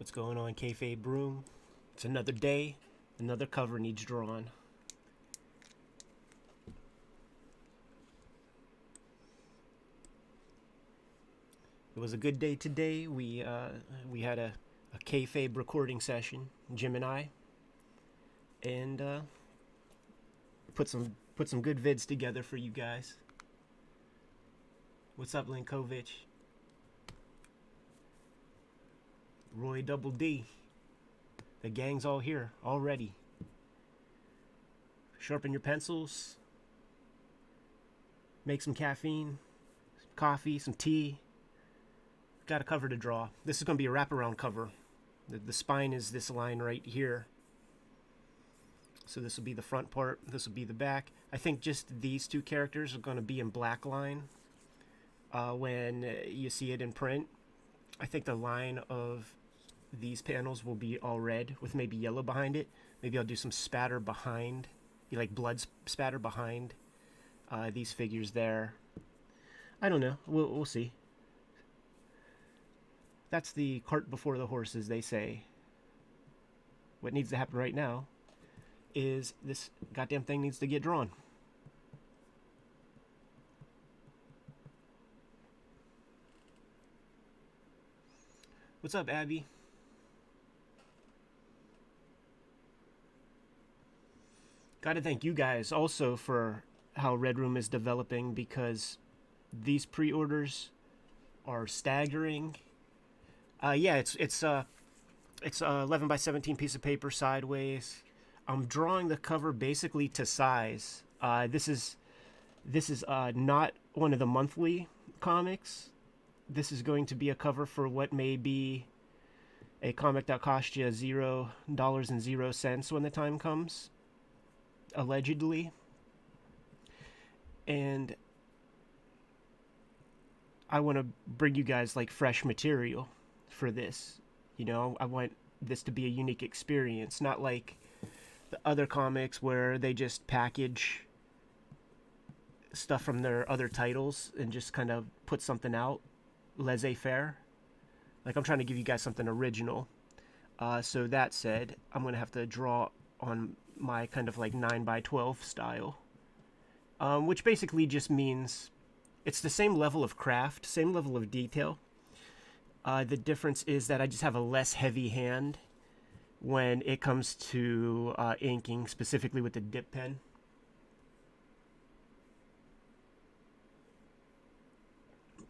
What's going on, Kayfabe room? It's another day, another cover needs drawn. It was a good day today. We had a Kayfabe recording session, Jim and I, and put some good vids together for you guys. What's up, Linkovich? Roy Double D. The gang's all here already. Sharpen your pencils. Make some caffeine, some coffee, some tea. Got a cover to draw. This is going to be a wraparound cover. The spine is this line right here. So this will be the front part. This will be the back. I think just these two characters are going to be in black line when you see it in print. I think the line of these panels will be all red with maybe yellow behind it. Maybe I'll do some spatter behind, like blood spatter behind these figures there. I don't know. We'll see. That's the cart before the horse, as they say. What needs to happen right now is this goddamn thing needs to get drawn. What's up, Abby? Gotta thank you guys also for how Red Room is developing, because these pre-orders are staggering. Yeah, it's 11 by 17 piece of paper sideways. I'm drawing the cover basically to size. This is not one of the monthly comics. This is going to be a cover for what may be a comic that cost you $0.00 when the time comes, allegedly. And I want to bring you guys like fresh material for this. You know, I want this to be a unique experience, not like the other comics where they just package stuff from their other titles and just kind of put something out laissez-faire. Like, I'm trying to give you guys something original. So that said, I'm going to have to draw on my kind of like 9 by 12 style, which basically just means it's the same level of craft, same level of detail. The difference is that I just have a less heavy hand when it comes to inking, specifically with the dip pen.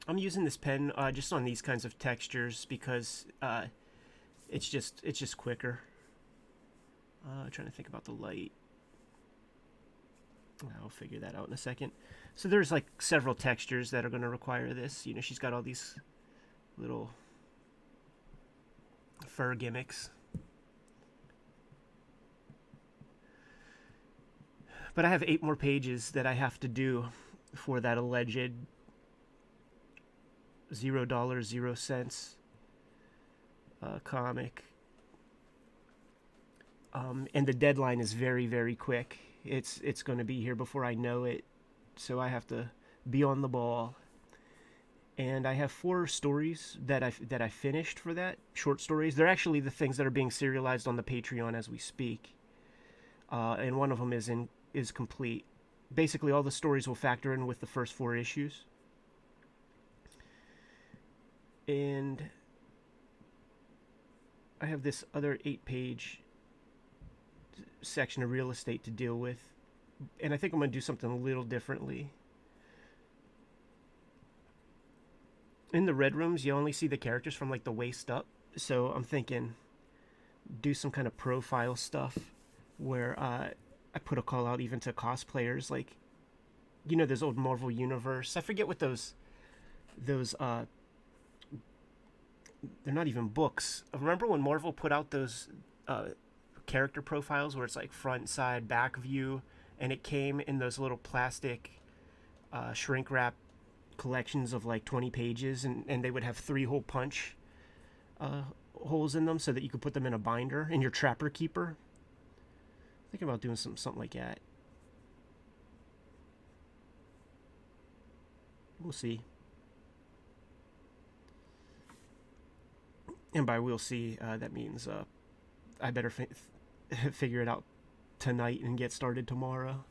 I'm using this pen just on these kinds of textures because it's just quicker. Trying to think about the light. I'll figure that out in a second. So there's like several textures that are going to require this. You know, she's got all these little fur gimmicks. But I have 8 more pages that I have to do for that alleged $0.00 comic. And the deadline is very, very quick. It's going to be here before I know it, so I have to be on the ball. And I have 4 stories that I finished for that, short stories. They're actually the things that are being serialized on the Patreon as we speak. And one of them is complete. Basically, all the stories will factor in with the first 4 issues. And I have this other 8-page section of real estate to deal with, and I think I'm going to do something a little differently. In the red rooms, you only see the characters from like the waist up, so I'm thinking do some kind of profile stuff where I put a call out even to cosplayers, like, you know, those old Marvel Universe, I forget what those they're not even books. Remember when Marvel put out those character profiles where it's like front, side, back view, and it came in those little plastic shrink wrap collections of like 20 pages, and they would have 3-hole punch holes in them so that you could put them in a binder in your Trapper Keeper. Thinking about doing something like that. We'll see. And by we'll see, that means I better figure it out tonight and get started tomorrow.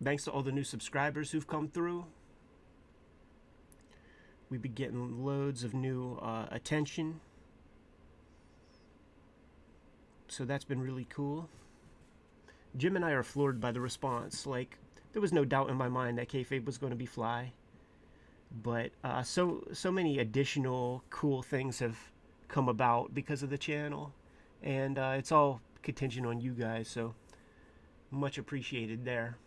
Thanks to all the new subscribers who've come through. We've been getting loads of new attention. So that's been really cool. Jim and I are floored by the response. Like, there was no doubt in my mind that Kayfabe was going to be fly. But so many additional cool things have come about because of the channel. And it's all contingent on you guys, so much appreciated there.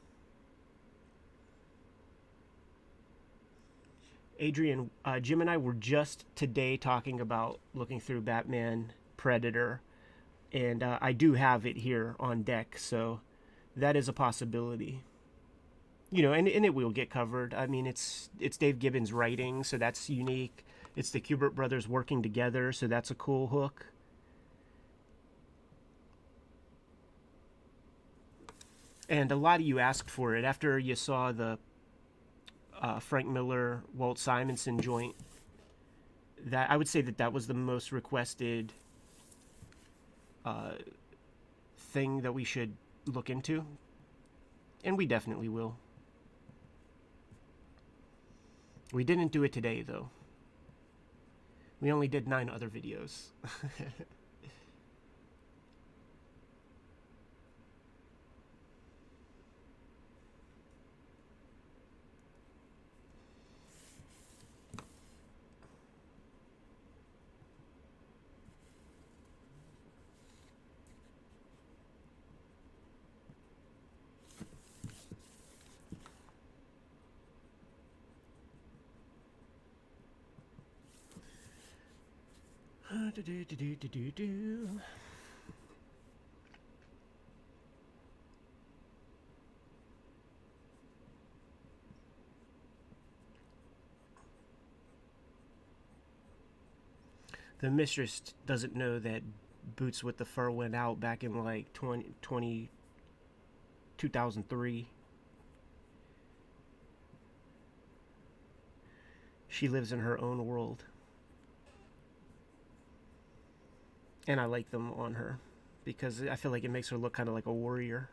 Adrian, Jim and I were just today talking about looking through Batman Predator, and I do have it here on deck, so that is a possibility. You know, and it will get covered. I mean, it's Dave Gibbons' writing, so that's unique. It's the Kubert brothers working together, so that's a cool hook. And a lot of you asked for it after you saw the Frank Miller, Walt Simonson joint. That I would say that was the most requested thing that we should look into, and we definitely will. We didn't do it today, though. We only did 9 other videos. The mistress doesn't know that Boots with the Fur went out back in like 2003. She lives in her own world. And I like them on her because I feel like it makes her look kind of like a warrior.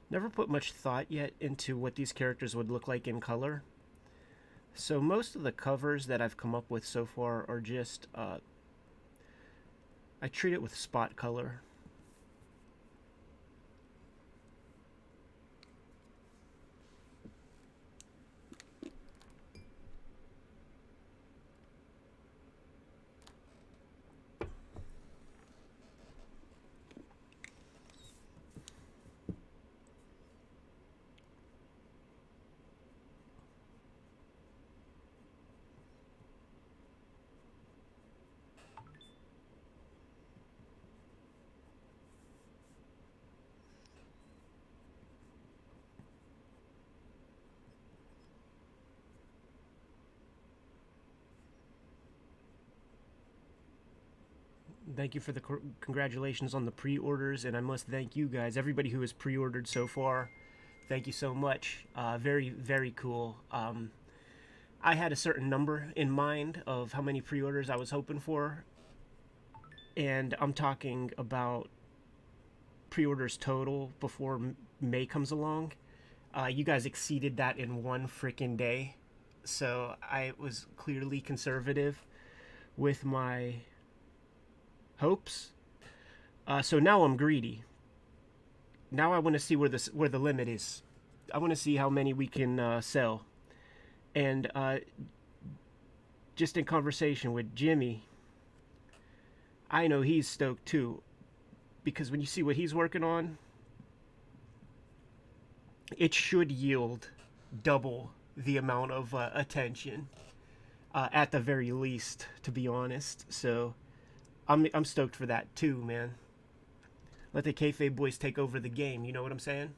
Never put much thought yet into what these characters would look like in color. So most of the covers that I've come up with so far are just, I treat it with spot color. Thank you for the congratulations on the pre-orders, and I must thank you guys, everybody who has pre-ordered so far. Thank you so much. Very, very cool. I had a certain number in mind of how many pre-orders I was hoping for, and I'm talking about pre-orders total before May comes along. You guys exceeded that in one freaking day, so I was clearly conservative with my hopes. So now I'm greedy. Now I want to see where the limit is. I want to see how many we can sell. And just in conversation with Jimmy, I know he's stoked too, because when you see what he's working on, it should yield double the amount of attention, at the very least, to be honest. So I'm stoked for that too, man. Let the Kayfabe boys take over the game, you know what I'm saying?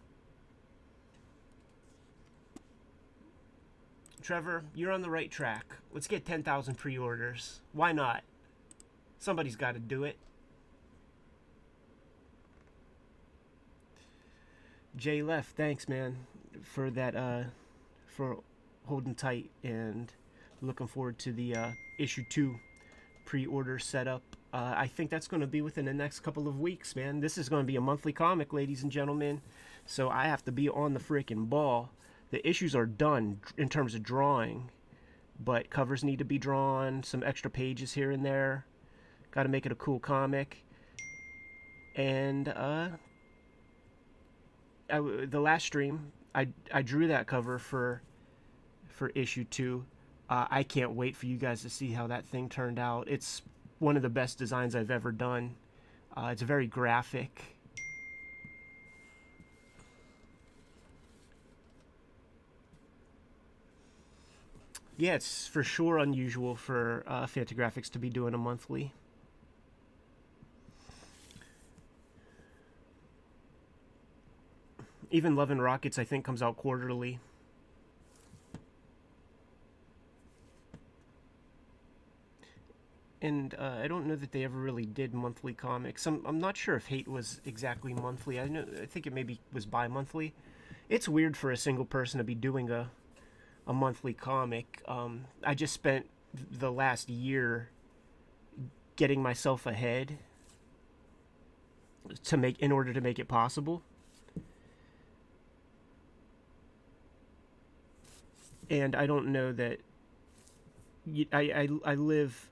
Trevor, you're on the right track. Let's get 10,000 pre-orders. Why not? Somebody's got to do it. Jay Left, thanks, man, for that, for holding tight, and looking forward to the issue 2 pre-order setup. I think that's going to be within the next couple of weeks, man. This is going to be a monthly comic, ladies and gentlemen, so I have to be on the freaking ball. The issues are done in terms of drawing, but covers need to be drawn, some extra pages here and there. Got to make it a cool comic. And the last stream, I drew that cover for issue 2. I can't wait for you guys to see how that thing turned out. It's one of the best designs I've ever done. It's very graphic. Yeah, it's for sure unusual for Fantagraphics to be doing a monthly. Even Love and Rockets, I think, comes out quarterly. And I don't know that they ever really did monthly comics. I'm not sure if Hate was exactly monthly. I think it maybe was bi-monthly. It's weird for a single person to be doing a monthly comic. I just spent the last year getting myself ahead in order to make it possible. And I don't know that I live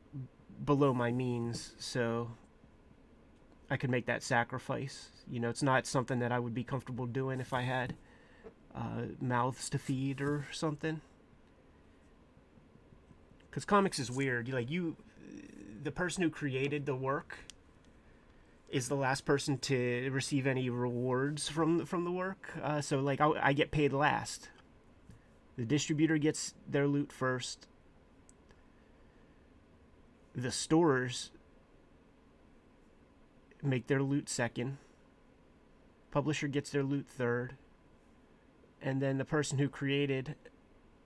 below my means, so I could make that sacrifice. You know, it's not something that I would be comfortable doing if I had mouths to feed or something. Because comics is weird. The person who created the work is the last person to receive any rewards from the work. So like I get paid last. The distributor gets their loot first. The stores make their loot second. Publisher gets their loot third. And then the person who created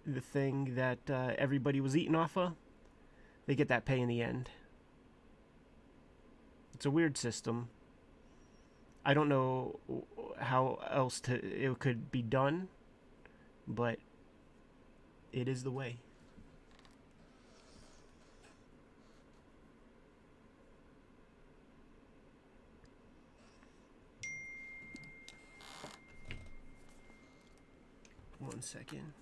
the thing that everybody was eating off of, they get that pay in the end. It's a weird system. I don't know how else it could be done, but it is the way. One second.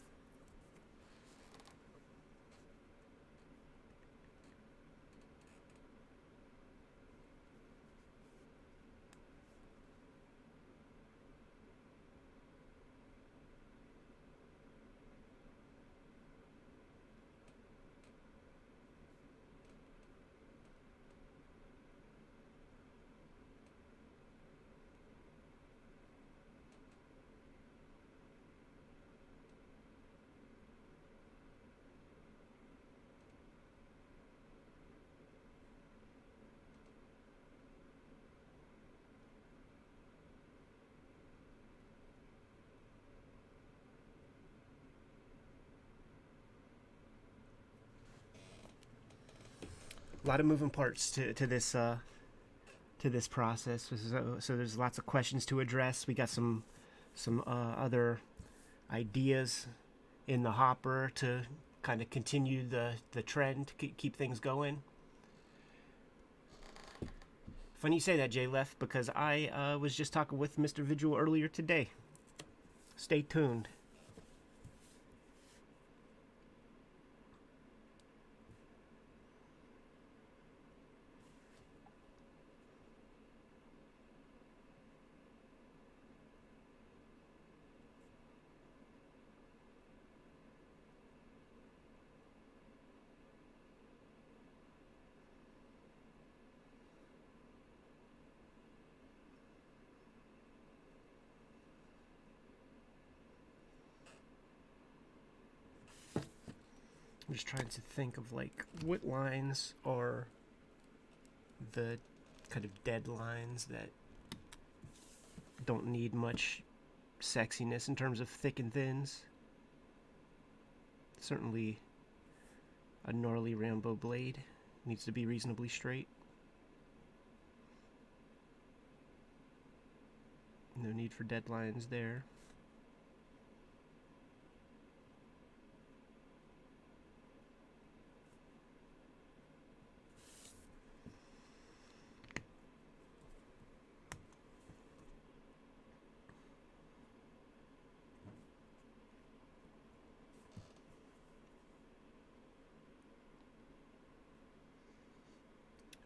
A lot of moving parts to this process. So there's lots of questions to address. We got some other ideas in the hopper to kind of continue the trend, keep things going. Funny you say that, Jay Left, because I was just talking with Mr. Vigil earlier today. Stay tuned. I'm just trying to think of like what lines are the kind of dead lines that don't need much sexiness in terms of thick and thins. Certainly a gnarly Rambo blade. Needs to be reasonably straight. No need for deadlines there.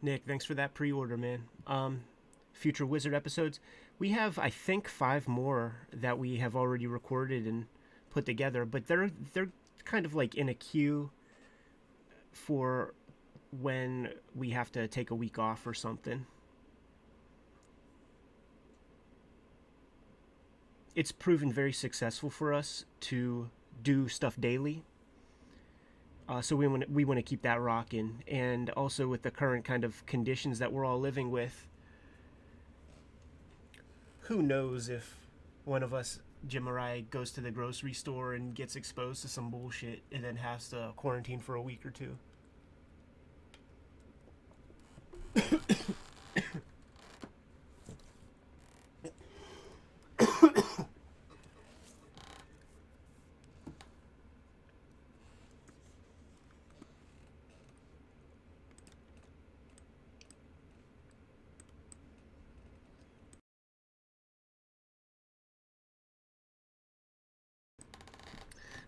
Nick, thanks for that pre-order, man. Future Wizard episodes. We have, I think, 5 more that we have already recorded and put together, but they're kind of like in a queue for when we have to take a week off or something. It's proven very successful for us to do stuff daily. So we want to keep that rocking, and also with the current kind of conditions that we're all living with, who knows if one of us, Jim or I, goes to the grocery store and gets exposed to some bullshit and then has to quarantine for a week or two.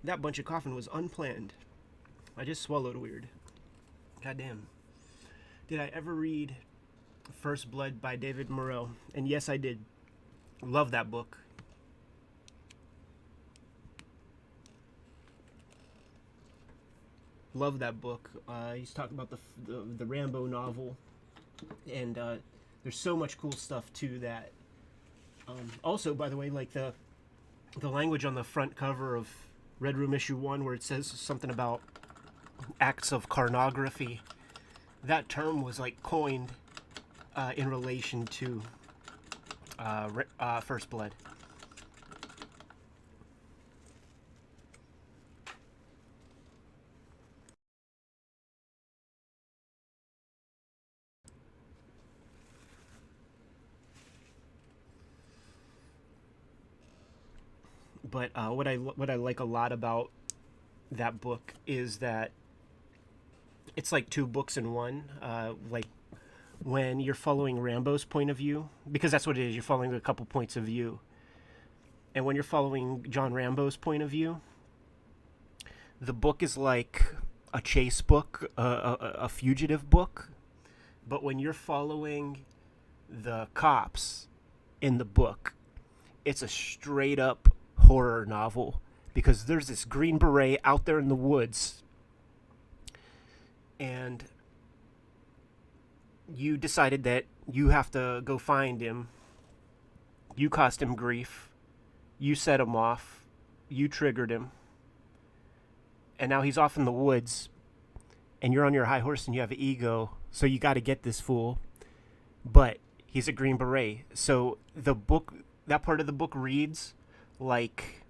That bunch of coughing was unplanned. I just swallowed weird. Goddamn. Did I ever read First Blood by David Moreau? And yes, I did. Love that book. Love that book. He's talking about the Rambo novel, and there's so much cool stuff to that. Also, by the way, like the language on the front cover of Red Room issue 1, where it says something about acts of carnography, that term was like coined in relation to First Blood. But what I like a lot about that book is that it's like 2 books in one. Like when you're following Rambo's point of view, because that's what it is. You're following a couple points of view, and when you're following John Rambo's point of view, the book is like a chase book, a fugitive book. But when you're following the cops in the book, it's a straight up horror novel, because there's this Green Beret out there in the woods, and you decided that you have to go find him. You caused him grief. You set him off. You triggered him. And now he's off in the woods, and you're on your high horse and you have an ego, so you got to get this fool. But he's a Green Beret. So the book, that part of the book reads like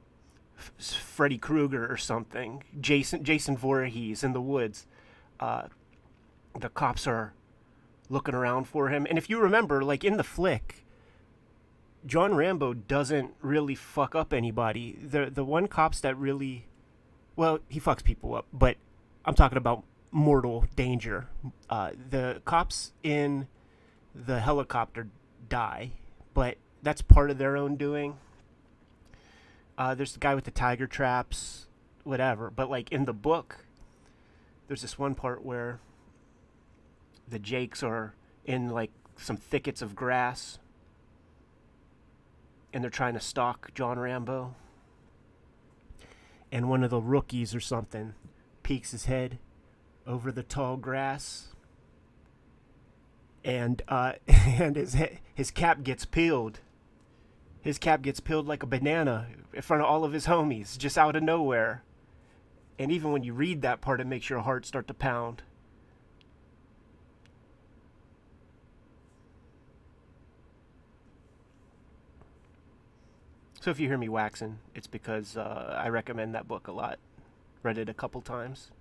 Freddy Krueger or something. Jason Voorhees in the woods. The cops are looking around for him. And if you remember, like in the flick, John Rambo doesn't really fuck up anybody. The one cops that really, well, he fucks people up, but I'm talking about mortal danger. The cops in the helicopter die, but that's part of their own doing. There's the guy with the tiger traps, whatever. But like in the book, there's this one part where the Jakes are in like some thickets of grass, and they're trying to stalk John Rambo. And one of the rookies or something peeks his head over the tall grass, and and his cap gets peeled. His cap gets peeled like a banana in front of all of his homies, just out of nowhere. And even when you read that part, it makes your heart start to pound. So if you hear me waxing, it's because I recommend that book a lot. Read it a couple times.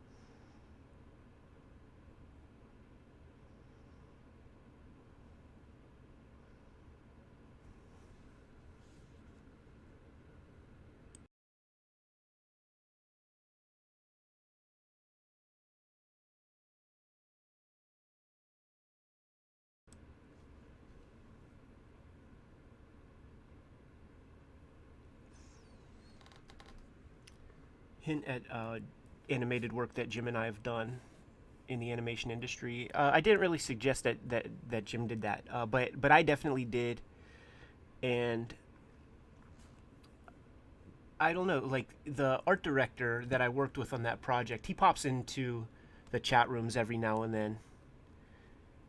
Hint at animated work that Jim and I have done in the animation industry. I didn't really suggest that Jim did that, but I definitely did, and I don't know, like the art director that I worked with on that project, he pops into the chat rooms every now and then,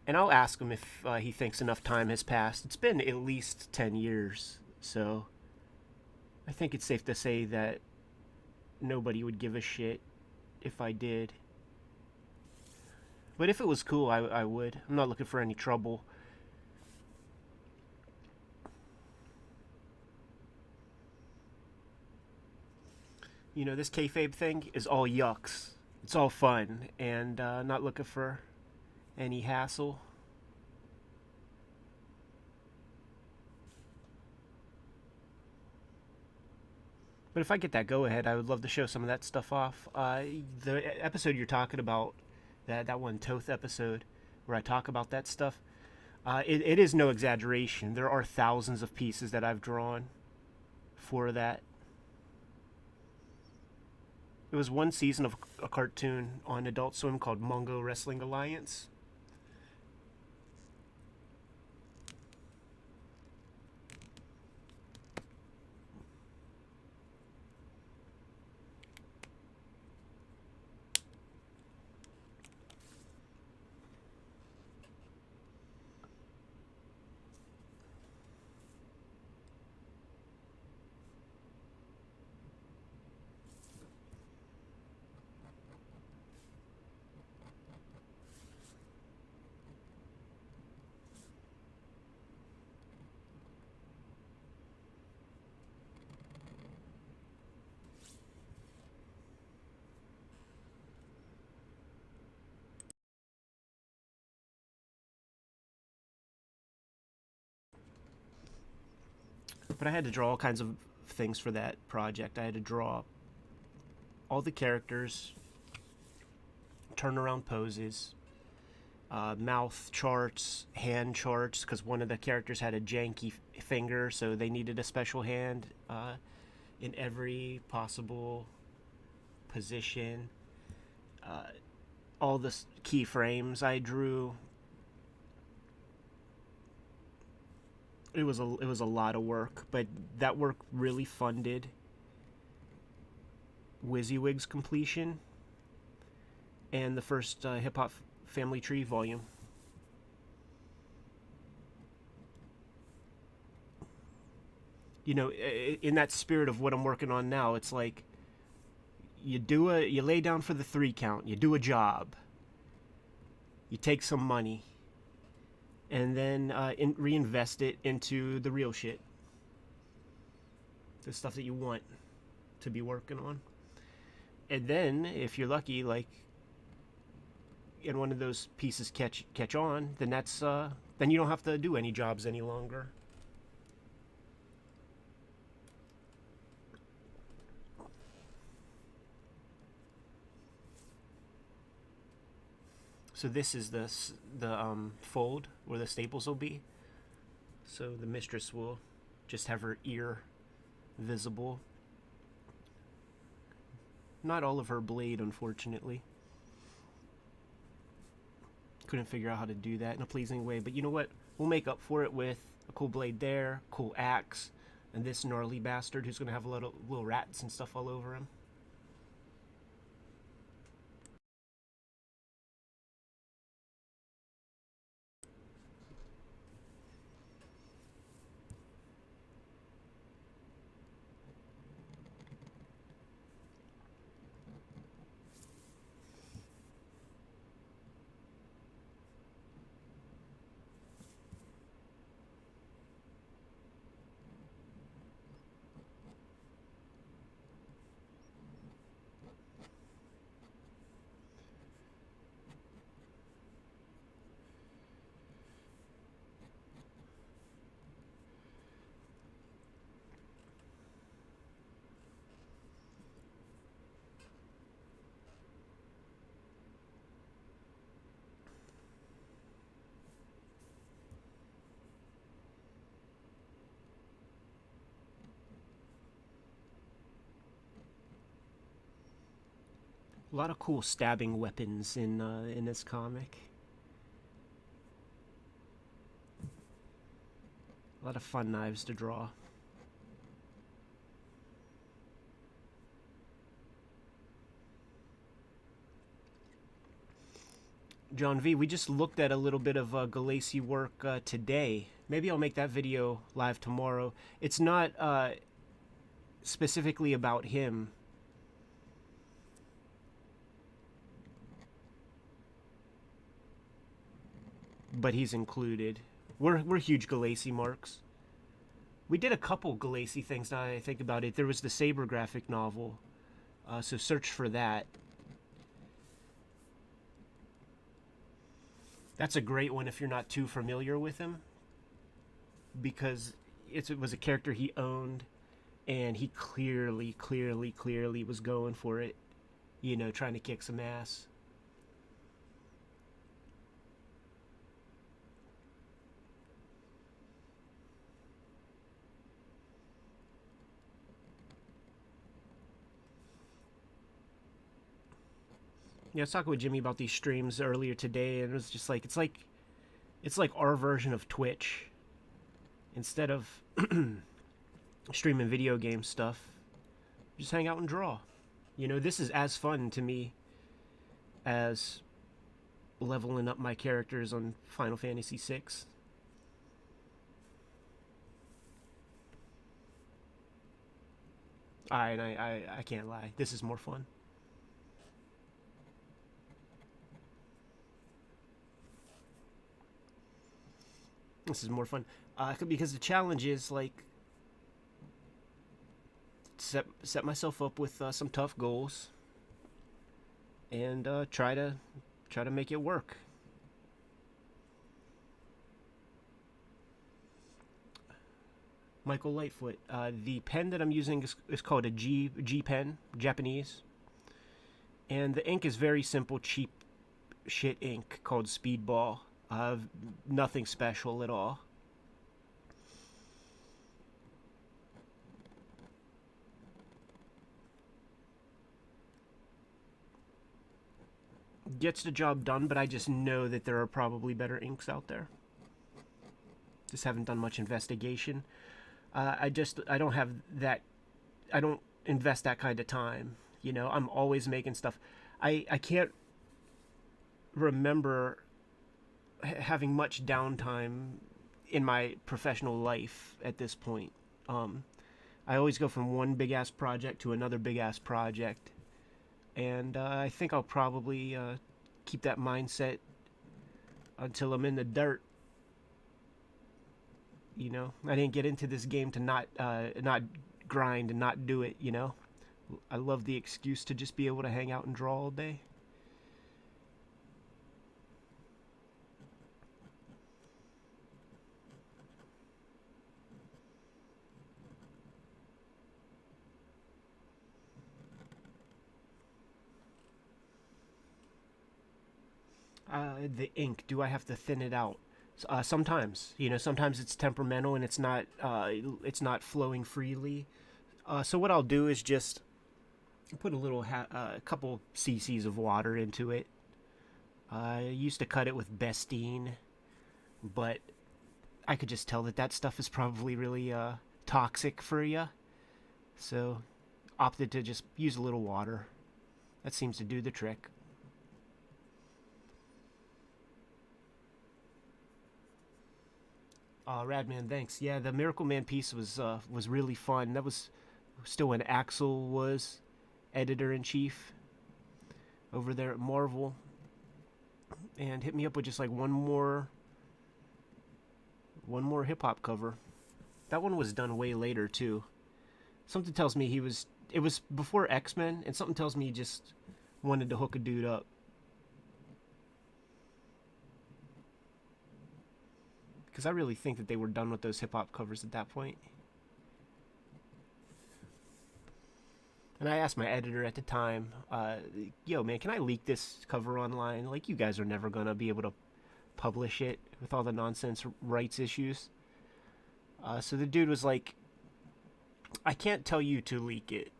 and I'll ask him if he thinks enough time has passed. It's been at least 10 years, so I think it's safe to say that nobody would give a shit if I did. But if it was cool, I would. I'm not looking for any trouble. You know, this kayfabe thing is all yucks. It's all fun, and not looking for any hassle. But if I get that go ahead, I would love to show some of that stuff off. The episode you're talking about, that one Toth episode, where I talk about that stuff, it is no exaggeration. There are thousands of pieces that I've drawn for that. It was one season of a cartoon on Adult Swim called Mungo Wrestling Alliance. But I had to draw all kinds of things for that project. I had to draw all the characters, turnaround poses, mouth charts, hand charts, because one of the characters had a janky finger, so they needed a special hand in every possible position. All the keyframes I drew. It was a lot of work, but that work really funded WYSIWYG's completion and the first Hip Hop Family Tree volume. You know, in that spirit of what I'm working on now, it's like you lay down for the 3 count, you do a job, you take some money, and then reinvest it into the real shit, the stuff that you want to be working on. And then, if you're lucky, like, and one of those pieces catch on, then then you don't have to do any jobs any longer. So this is the fold where the staples will be. So the mistress will just have her ear visible. Not all of her blade, unfortunately. Couldn't figure out how to do that in a pleasing way, but you know what? We'll make up for it with a cool blade there, cool axe, and this gnarly bastard who's gonna have a little rats and stuff all over him. A lot of cool stabbing weapons in this comic. A lot of fun knives to draw. John V, we just looked at a little bit of Galassi work today. Maybe I'll make that video live tomorrow. It's not specifically about him. But he's included. We're huge Galassi marks. We did a couple Galassi things now that I think about it. There was the Saber graphic novel. So search for that. That's a great one if you're not too familiar with him, because it was a character he owned, and he clearly was going for it, you know, trying to kick some ass. Yeah, I was talking with Jimmy about these streams earlier today, and it was just like it's like our version of Twitch. Instead of streaming video game stuff, just hang out and draw. You know, this is as fun to me as leveling up my characters on Final Fantasy VI. I can't lie. This is more fun. This is more fun because the challenge is like set myself up with some tough goals and try to make it work. Michael Lightfoot. The pen that I'm using is called a G pen, Japanese, and the ink is very simple, cheap shit ink called Speedball. Nothing special at all. Gets the job done, but I just know that there are probably better inks out there. Just haven't done much investigation. I don't have that. I don't invest that kind of time. You know, I'm always making stuff. I can't remember having much downtime in my professional life at this point. I always go from one big ass project to another big ass project, and I think I'll probably keep that mindset until I'm in the dirt. You know, I didn't get into this game to not grind and not do it. You know, I love the excuse to just be able to hang out and draw all day. The ink, do I have to thin it out? Sometimes, you know, sometimes it's temperamental and it's not flowing freely. So what I'll do is just put a couple cc's of water into it. I used to cut it with Bestine, but I could just tell that stuff is probably really toxic for you. So opted to just use a little water. That seems to do the trick. Radman, thanks. Yeah, the Miracle Man piece was really fun. That was still when Axel was editor-in-chief over there at Marvel, and hit me up with just like one more hip-hop cover. That one was done way later too. Something tells me it was before X-Men, and something tells me he just wanted to hook a dude up. Because I really think that they were done with those hip-hop covers at that point. And I asked my editor at the time, yo, man, can I leak this cover online? Like, you guys are never going to be able to publish it with all the nonsense rights issues. So the dude was like, I can't tell you to leak it.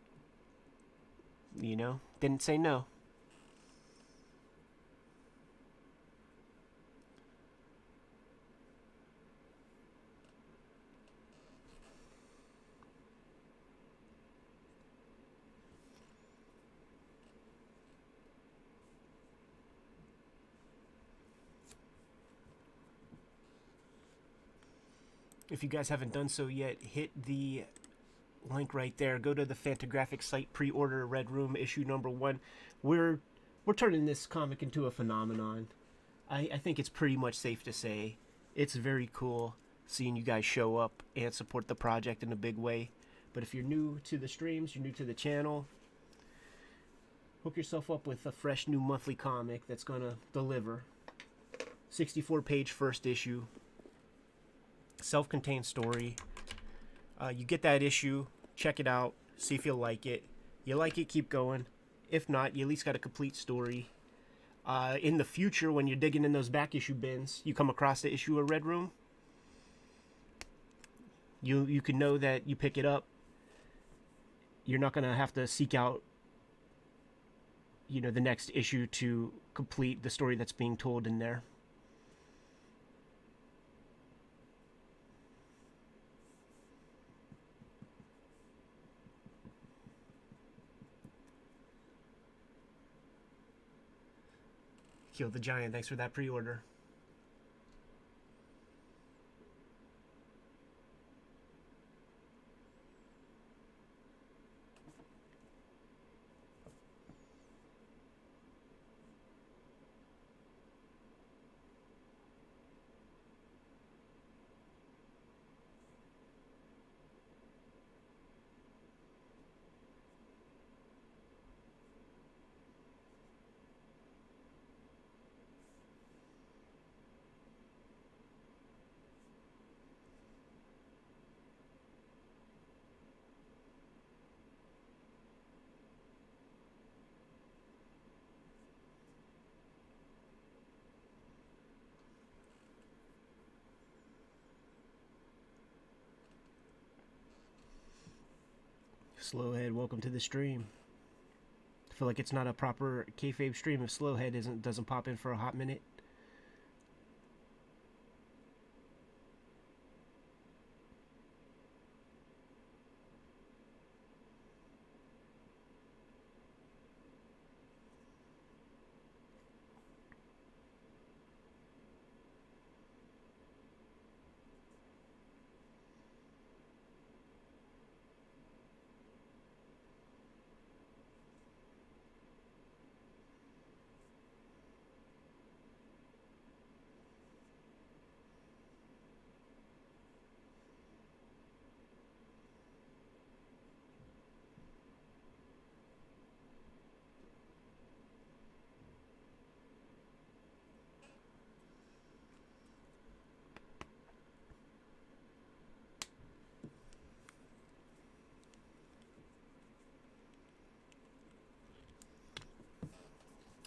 You know? Didn't say no. If you guys haven't done so yet, hit the link right there. Go to the Fantagraphics site, pre-order Red Room issue #1. We're turning this comic into a phenomenon. I think it's pretty much safe to say it's very cool seeing you guys show up and support the project in a big way. But if you're new to the streams, you're new to the channel, hook yourself up with a fresh new monthly comic that's gonna deliver. 64-page first issue, self-contained story. You get that issue, check it out, see if you like it. You like it, keep going. If not, you at least got a complete story. In the future, when you're digging in those back issue bins, you come across the issue of Red Room, you can know that you pick it up. You're not going to have to seek out, the next issue to complete the story that's being told in there. Kill the Giant, thanks for that pre-order. Slowhead, welcome to the stream. I feel like it's not a proper Kayfabe stream if Slowhead doesn't pop in for a hot minute.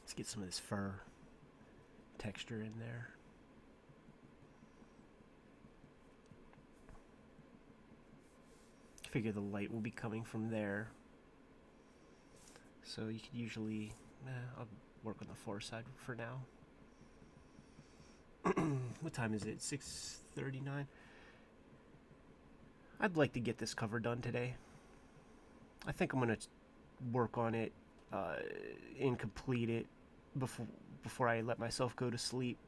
Let's get some of this fur texture in there. I figure the light will be coming from there. So you could usually, I'll work on the far side for now. What time is it? 6:39. I'd like to get this cover done today. I think I'm gonna work on it and complete it before I let myself go to sleep.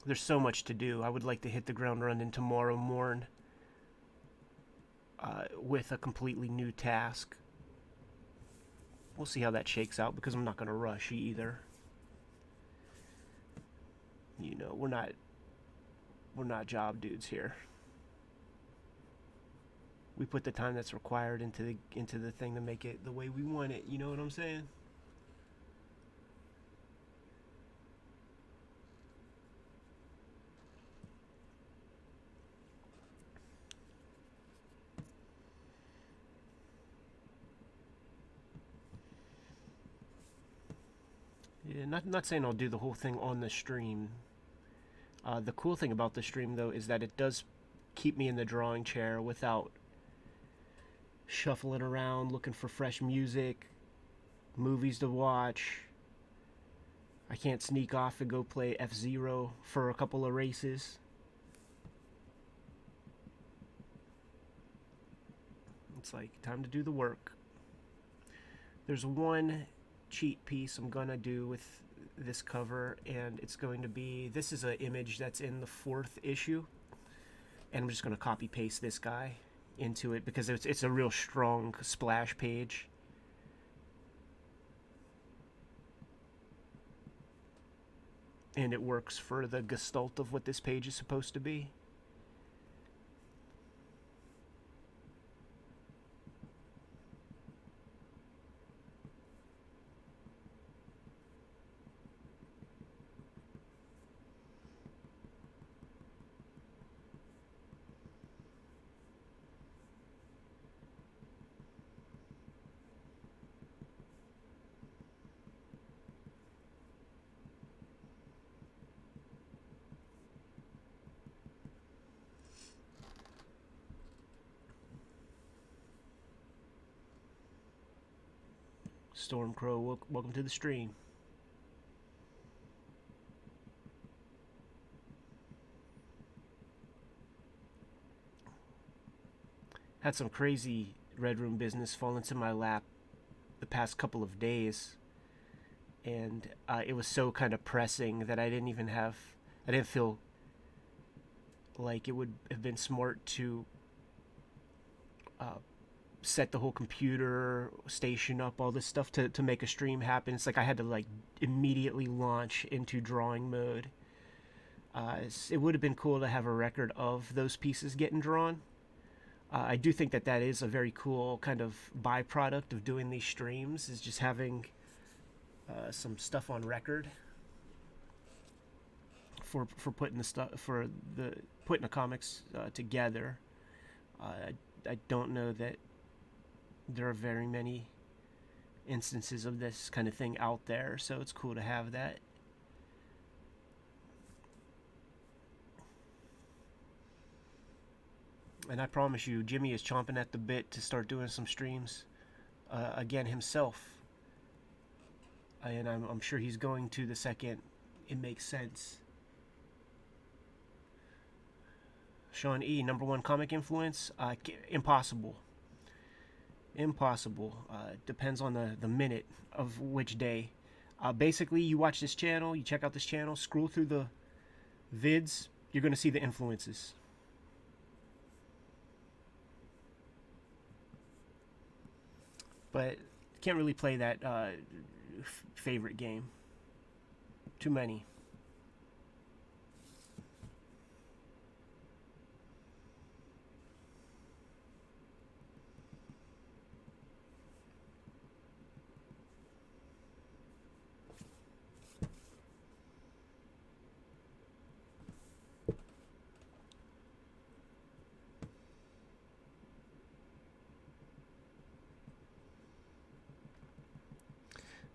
There's so much to do. I would like to hit the ground running tomorrow morning with a completely new task. We'll see how that shakes out because I'm not going to rush either. We're not job dudes here. We put the time that's required into the thing to make it the way we want it. You know what I'm saying? Yeah, not saying I'll do the whole thing on the stream. The cool thing about the stream, though, is that it does keep me in the drawing chair without shuffling around looking for fresh music, movies to watch. I can't sneak off and go play F-Zero for a couple of races. It's like time to do the work. There's one cheat piece I'm gonna do with this cover, and it's going to be, this is an image that's in the 4th issue, and I'm just going to copy paste this guy into it because it's a real strong splash page. And it works for the gestalt of what this page is supposed to be. Stormcrow, welcome to the stream. Had some crazy Red Room business fall into my lap the past couple of days, and it was so kind of pressing that I didn't feel like it would have been smart to set the whole computer station up, all this stuff to make a stream happen. It's like I had to like immediately launch into drawing mode. It would have been cool to have a record of those pieces getting drawn. I do think that is a very cool kind of byproduct of doing these streams, is just having some stuff on record for putting the comics together. I don't know that there are very many instances of this kind of thing out there, so it's cool to have that. And I promise you, Jimmy is chomping at the bit to start doing some streams again himself. And I'm sure he's going to the second it makes sense. Sean E, #1 comic influence? Impossible. Depends on the minute of which day. Basically, you watch this channel, you check out this channel, scroll through the vids, you're going to see the influences. But can't really play that favorite game. Too many.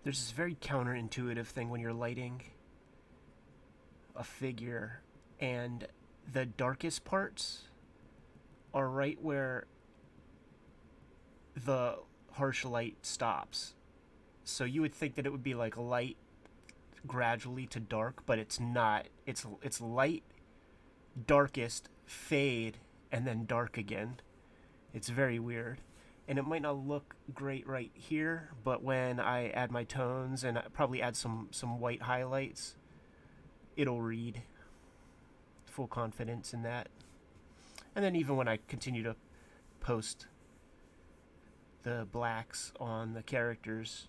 There's this very counterintuitive thing when you're lighting a figure, and the darkest parts are right where the harsh light stops. So you would think that it would be like light gradually to dark, but it's not. It's light, darkest, fade, and then dark again. It's very weird. And it might not look great right here, but when I add my tones and I probably add some white highlights, it'll read. Full confidence in that. And then even when I continue to post the blacks on the character's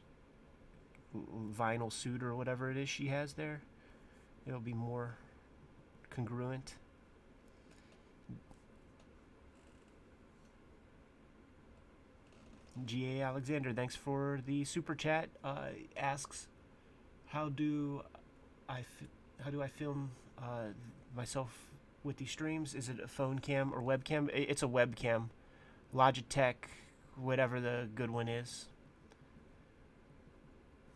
vinyl suit or whatever it is she has there, it'll be more congruent. G.A. Alexander, thanks for the super chat. Asks, how do I film myself with these streams? Is it a phone cam or webcam? It's a webcam. Logitech, whatever the good one is.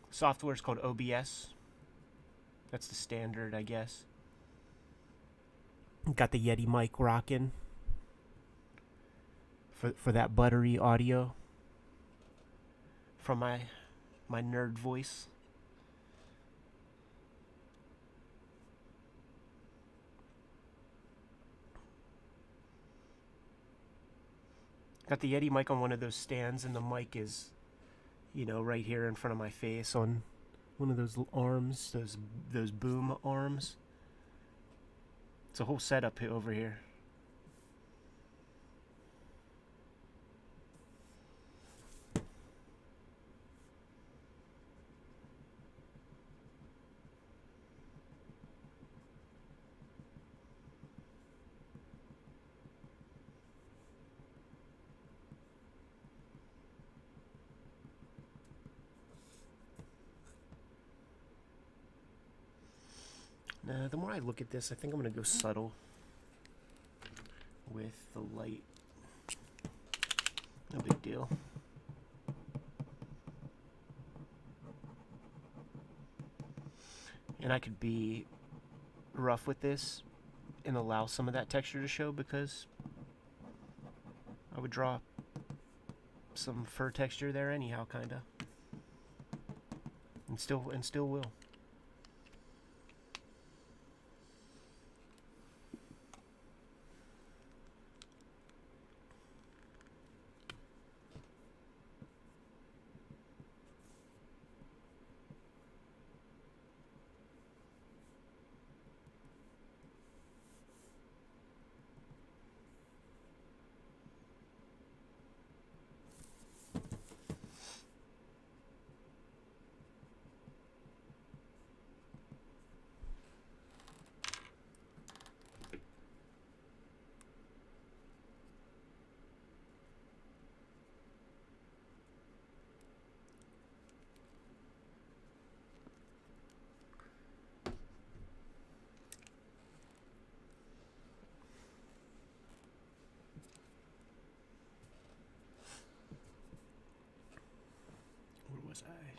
Software is called OBS. That's the standard, I guess. Got the Yeti mic rocking for that buttery audio from my nerd voice. Got the Yeti mic on one of those stands, and the mic is, right here in front of my face on One of those arms, those boom arms. It's a whole setup over here. Now, the more I look at this, I think I'm going to go subtle with the light. No big deal. And I could be rough with this and allow some of that texture to show, because I would draw some fur texture there anyhow, kinda. And still will.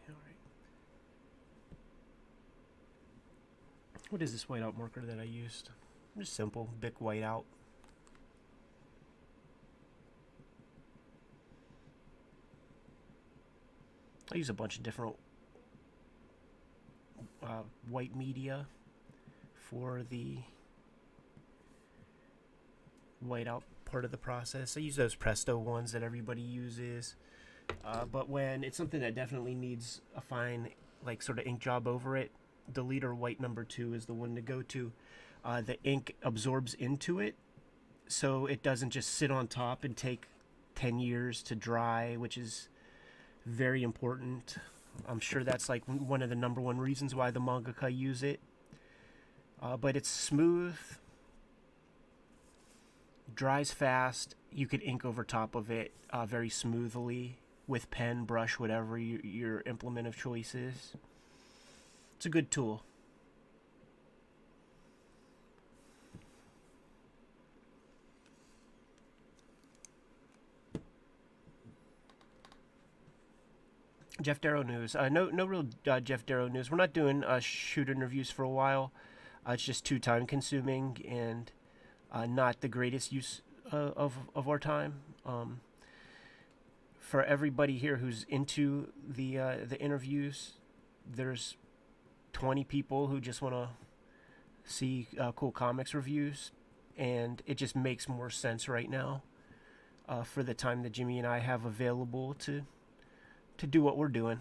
Alright. What is this whiteout marker that I used? Just simple, Bic whiteout. I use a bunch of different white media for the whiteout part of the process. I use those Presto ones that everybody uses. But when it's something that definitely needs a fine, like, sort of ink job over it, the leader white number 2 is the one to go to. The ink absorbs into it, so it doesn't just sit on top and take 10 years to dry, which is very important. I'm sure that's like one of the number one reasons why the mangaka use it. But it's smooth, dries fast. You could ink over top of it very smoothly with pen, brush, whatever your implement of choice is. It's a good tool. Jeff Darrow news. No real Jeff Darrow news. We're not doing shoot interviews for a while. It's just too time consuming and not the greatest use of our time. For everybody here who's into the interviews, there's 20 people who just want to see cool comics reviews, and it just makes more sense right now for the time that Jimmy and I have available to do what we're doing.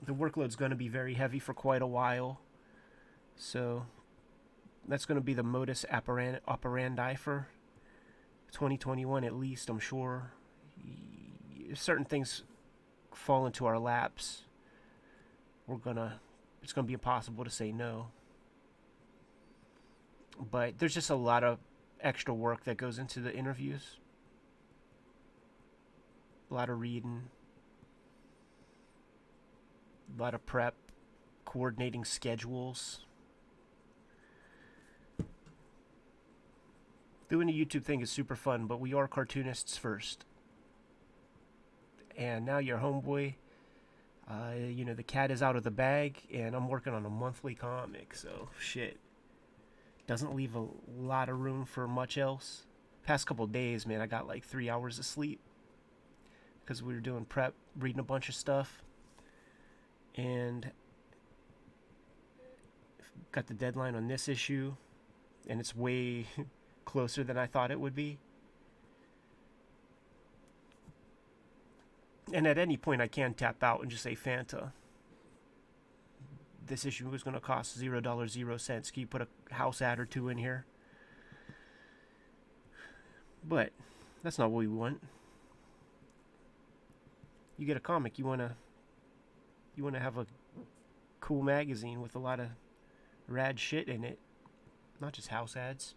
The workload's going to be very heavy for quite a while, so that's going to be the modus operandi for 2021 at least, I'm sure. If certain things fall into our laps, it's going to be impossible to say no. But there's just a lot of extra work that goes into the interviews. A lot of reading, a lot of prep, coordinating schedules. Doing a YouTube thing is super fun, but we are cartoonists first. And now your homeboy, the cat is out of the bag, and I'm working on a monthly comic, so shit. Doesn't leave a lot of room for much else. Past couple days, man, I got like 3 hours of sleep because we were doing prep, reading a bunch of stuff, and got the deadline on this issue, and it's way closer than I thought it would be. And at any point, I can tap out and just say Fanta. This issue was going to cost $0.00. Can you put a house ad or two in here? But that's not what we want. You get a comic, you wanna have a cool magazine with a lot of rad shit in it, not just house ads.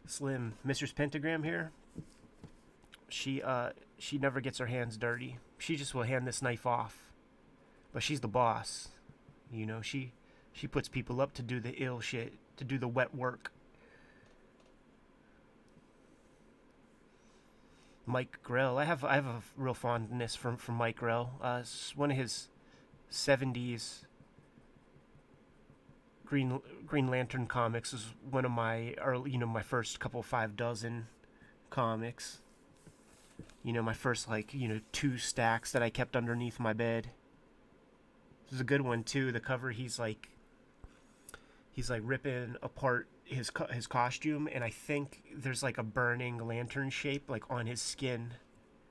Slim, Mistress Pentagram here. She never gets her hands dirty. She just will hand this knife off. But she's the boss. You know, she puts people up to do the ill shit, to do the wet work. Mike Grell. I have a real fondness for Mike Grell. One of his 70s Green Lantern comics was one of my early, my first couple 5 dozen comics. My first 2 stacks that I kept underneath my bed. This is a good one too. The cover, he's like ripping apart his costume, and I think there's like a burning lantern shape like on his skin.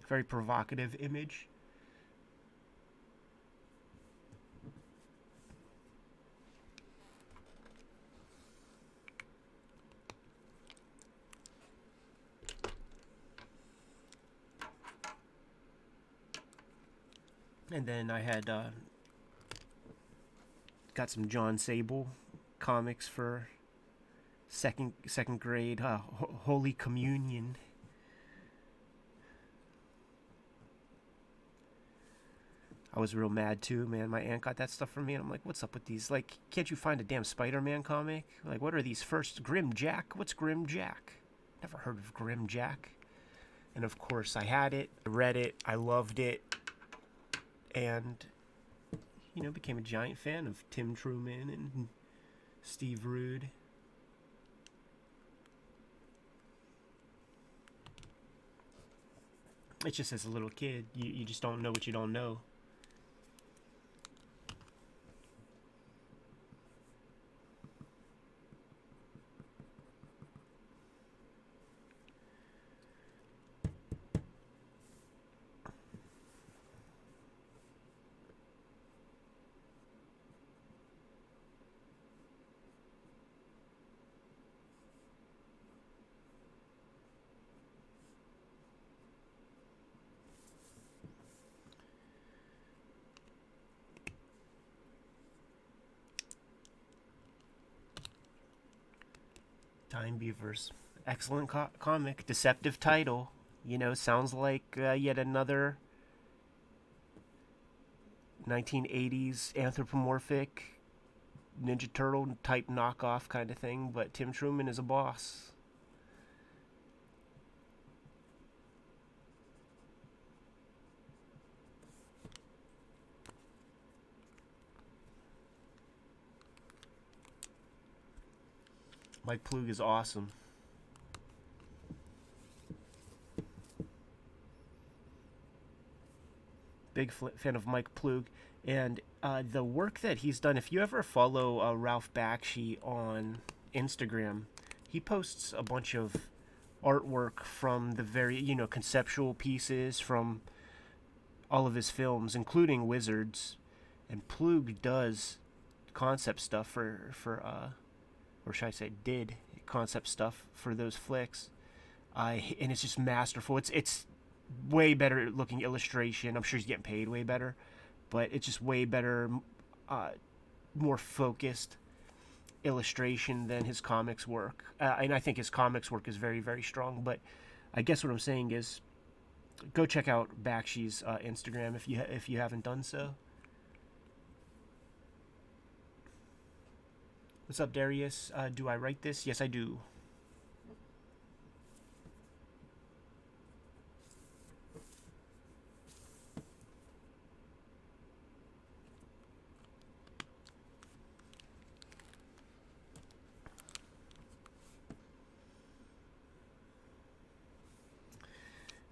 Very provocative image. And then I had got some John Sable comics for second grade. Holy Communion. I was real mad too, man. My aunt got that stuff for me, and I'm like, what's up with these? Like, can't you find a damn Spider-Man comic? Like, what are these first? Grim Jack? What's Grim Jack? Never heard of Grim Jack. And of course, I had it, I read it, I loved it, and became a giant fan of Tim Truman and Steve Rude. It's just as a little kid, you just don't know what you don't know. Time Beavers. Excellent comic. Deceptive title. Sounds like yet another 1980s anthropomorphic Ninja Turtle type knockoff kind of thing, but Tim Truman is a boss. Mike Plug is awesome. Big fan of Mike Plug. And the work that he's done, if you ever follow Ralph Bakshi on Instagram, he posts a bunch of artwork from the very, conceptual pieces from all of his films, including Wizards. And Plug does concept stuff for or should I say did concept stuff for those flicks. And it's just masterful. It's way better looking illustration. I'm sure he's getting paid way better, but it's just way better, more focused illustration than his comics work. And I think his comics work is very, very strong. But I guess what I'm saying is, go check out Bakshi's Instagram if you haven't done so. What's up, Darius? Do I write this? Yes, I do.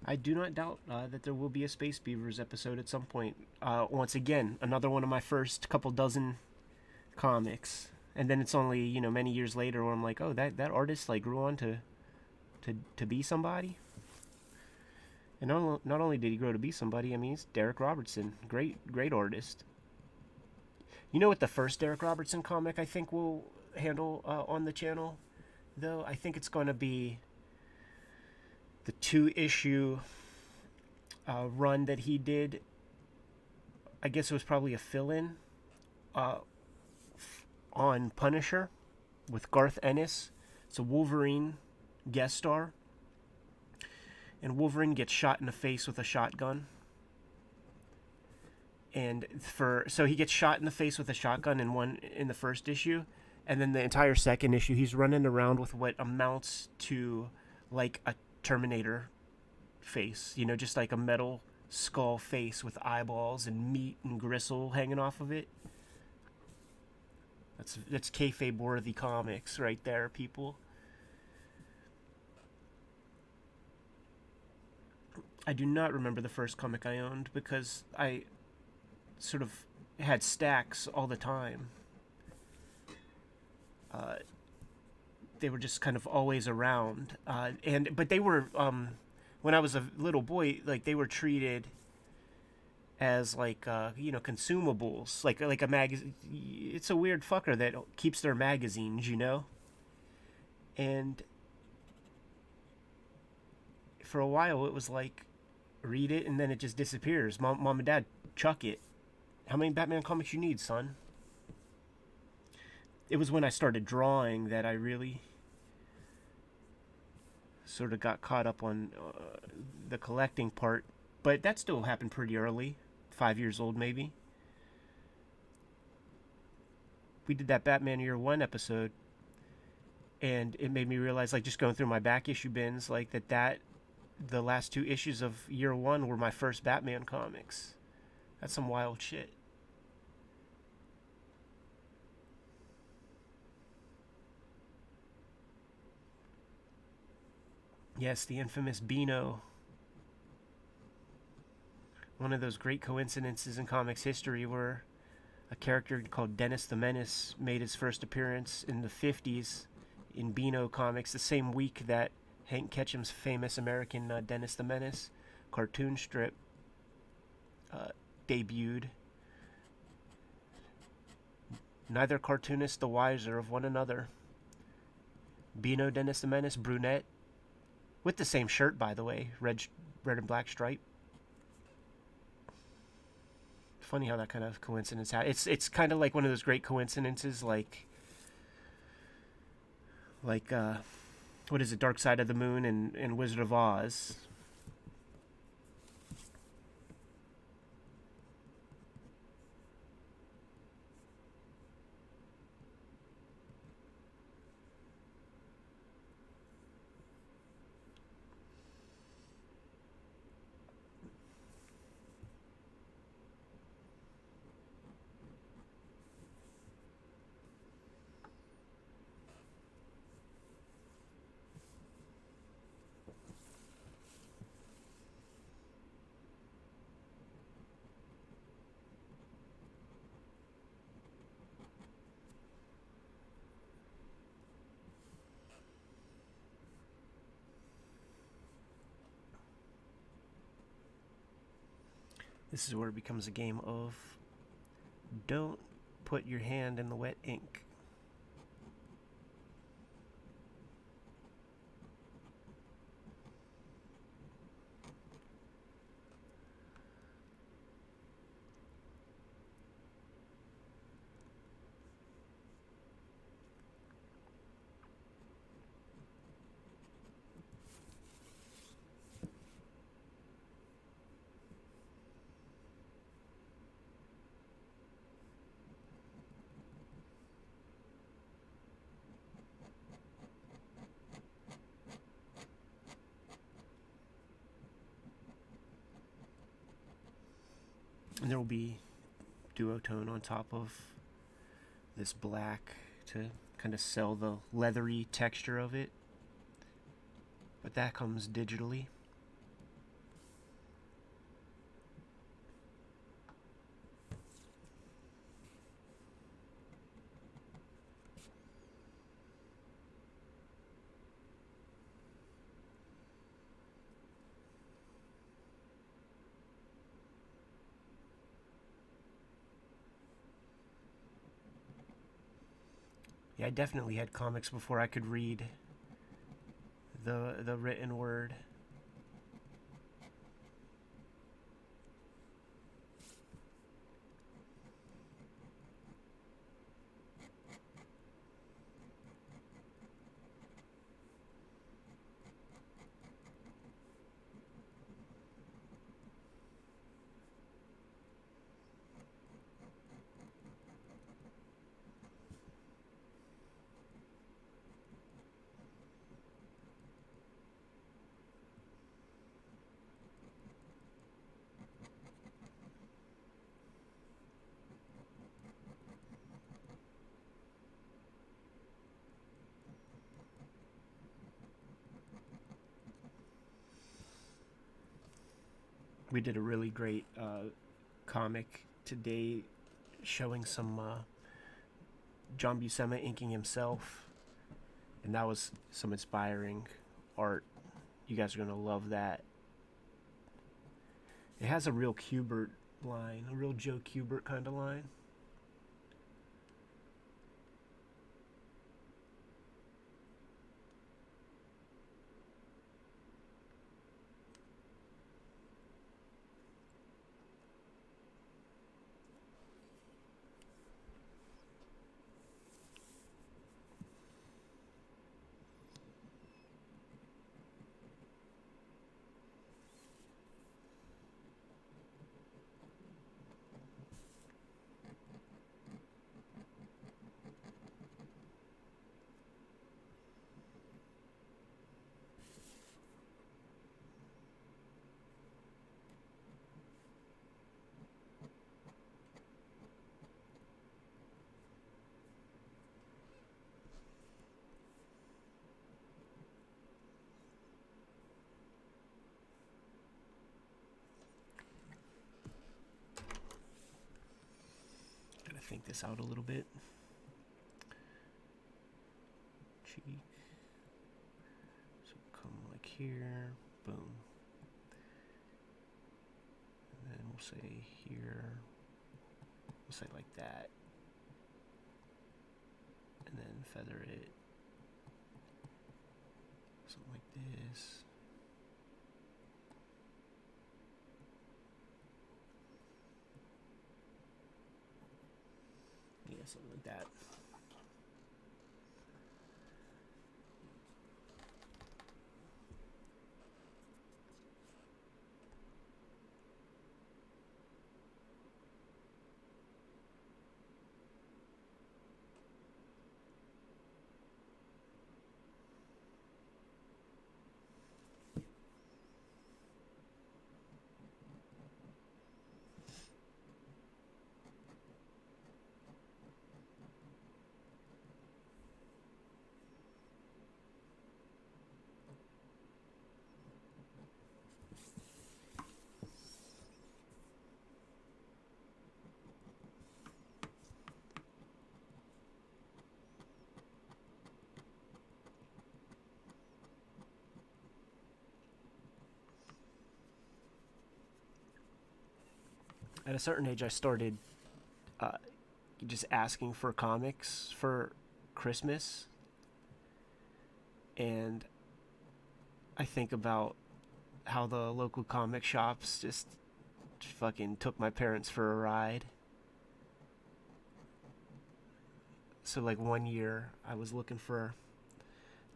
I do not doubt that there will be a Space Beavers episode at some point. Once again, another one of my first couple dozen comics, and then it's only many years later where I'm like, oh, that artist like grew on to be somebody. And not only did he grow to be somebody, I mean, he's Derek Robertson, great artist. You know what the first Derek Robertson comic I think we'll handle on the channel, though? I think it's going to be the 2-issue run that he did. I guess it was probably a fill-in on Punisher with Garth Ennis. It's a Wolverine guest star. And Wolverine gets shot in the face with a shotgun. And so he gets shot in the face with a shotgun in the first issue, and then the entire second issue he's running around with what amounts to like a Terminator face, just like a metal skull face with eyeballs and meat and gristle hanging off of it. That's kayfabe worthy comics right there, people. I do not remember the first comic I owned because I sort of had stacks all the time. They were just kind of always around, but they were when I was a little boy, like they were treated as like consumables, like a magazine. It's a weird fucker that keeps their magazines, and for a while it was like read it and then it just disappears. Mom and Dad, chuck it. How many Batman comics you need, son? It was when I started drawing that I really sort of got caught up on the collecting part. But that still happened pretty early. 5 years old, maybe. We did that Batman Year One episode, and it made me realize, like, just going through my back issue bins, like, that the last 2 issues of Year One were my first Batman comics. That's some wild shit. Yes, the infamous Beano. One of those great coincidences in comics history where a character called Dennis the Menace made his first appearance in the 50s in Beano comics, the same week that Hank Ketcham's famous American Dennis the Menace cartoon strip debuted. Neither cartoonist the wiser of one another. Beano Dennis the Menace, brunette, with the same shirt, by the way, red and black stripe. Funny how that kind of coincidence happens. It's kind of like one of those great coincidences, like what is it, Dark Side of the Moon and Wizard of Oz. This is where it becomes a game of don't put your hand in the wet ink. And there will be duotone on top of this black to kind of sell the leathery texture of it. But that comes digitally. Yeah, I definitely had comics before I could read the written word. We did a really great comic today showing some John Buscema inking himself, and that was some inspiring art. You guys are gonna love that. It has a real Kubert line, a real Joe Kubert kind of line. Gotta think this out a little bit. Cheek. So come like here, boom. And then we'll say here, we'll say like that. And then feather it. Something like this. Yeah, something like that. At a certain age, I started uh, just asking for comics for Christmas, and I think about how the local comic shops just fucking took my parents for a ride. So like one year, I was looking for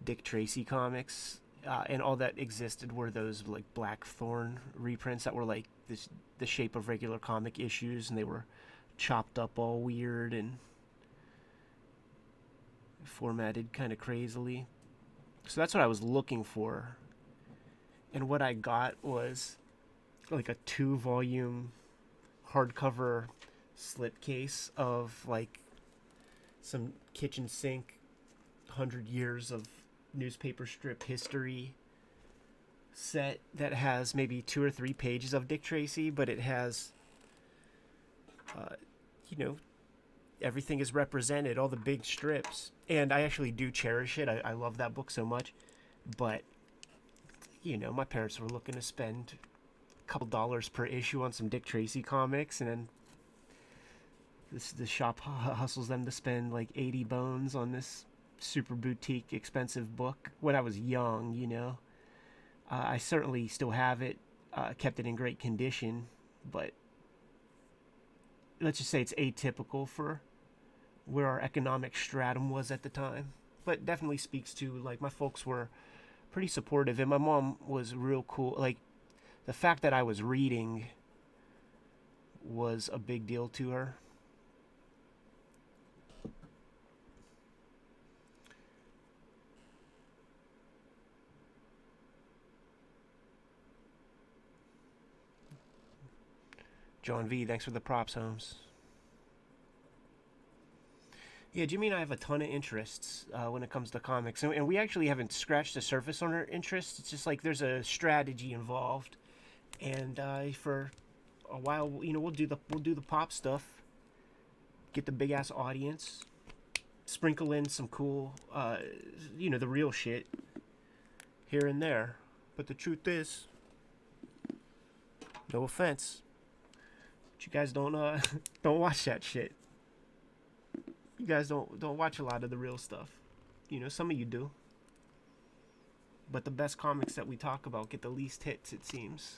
Dick Tracy comics, and all that existed were those like Blackthorn reprints that were like the shape of regular comic issues, and they were chopped up all weird and formatted kind of crazily. So that's what I was looking for, and what I got was like a 2-volume hardcover slipcase of like some kitchen sink 100 years of newspaper strip history set that has maybe 2 or 3 pages of Dick Tracy, but it has, uh, you know, everything is represented, all the big strips. And I actually do cherish it. I love that book so much. But, you know, my parents were looking to spend a couple dollars per issue on some Dick Tracy comics, and then the shop hustles them to spend like 80 bones on this super boutique expensive book when I was young, you know. I certainly still have it, kept it in great condition, but let's just say it's atypical for where our economic stratum was at the time. But definitely speaks to, like, my folks were pretty supportive, and my mom was real cool. Like, the fact that I was reading was a big deal to her. John V, thanks for the props, Holmes. Yeah, Jimmy and I have a ton of interests when it comes to comics, and we actually haven't scratched the surface on our interests. It's just like there's a strategy involved, and for a while, you know, we'll do the pop stuff, get the big ass audience, sprinkle in some cool, you know, the real shit here and there. But the truth is, no offense, but you guys don't don't watch that shit. You guys don't watch a lot of the real stuff. You know, some of you do. But the best comics that we talk about get the least hits, it seems.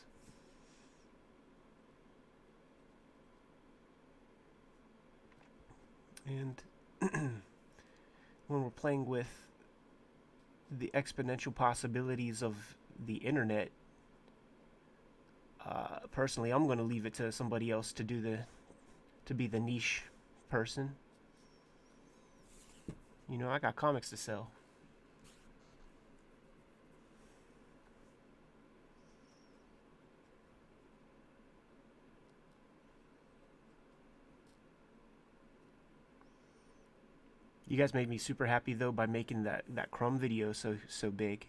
And when we're playing with the exponential possibilities of the internet, personally, I'm going to leave it to somebody else to be the niche person. You know, I got comics to sell. You guys made me super happy though by making that Crumb video so big.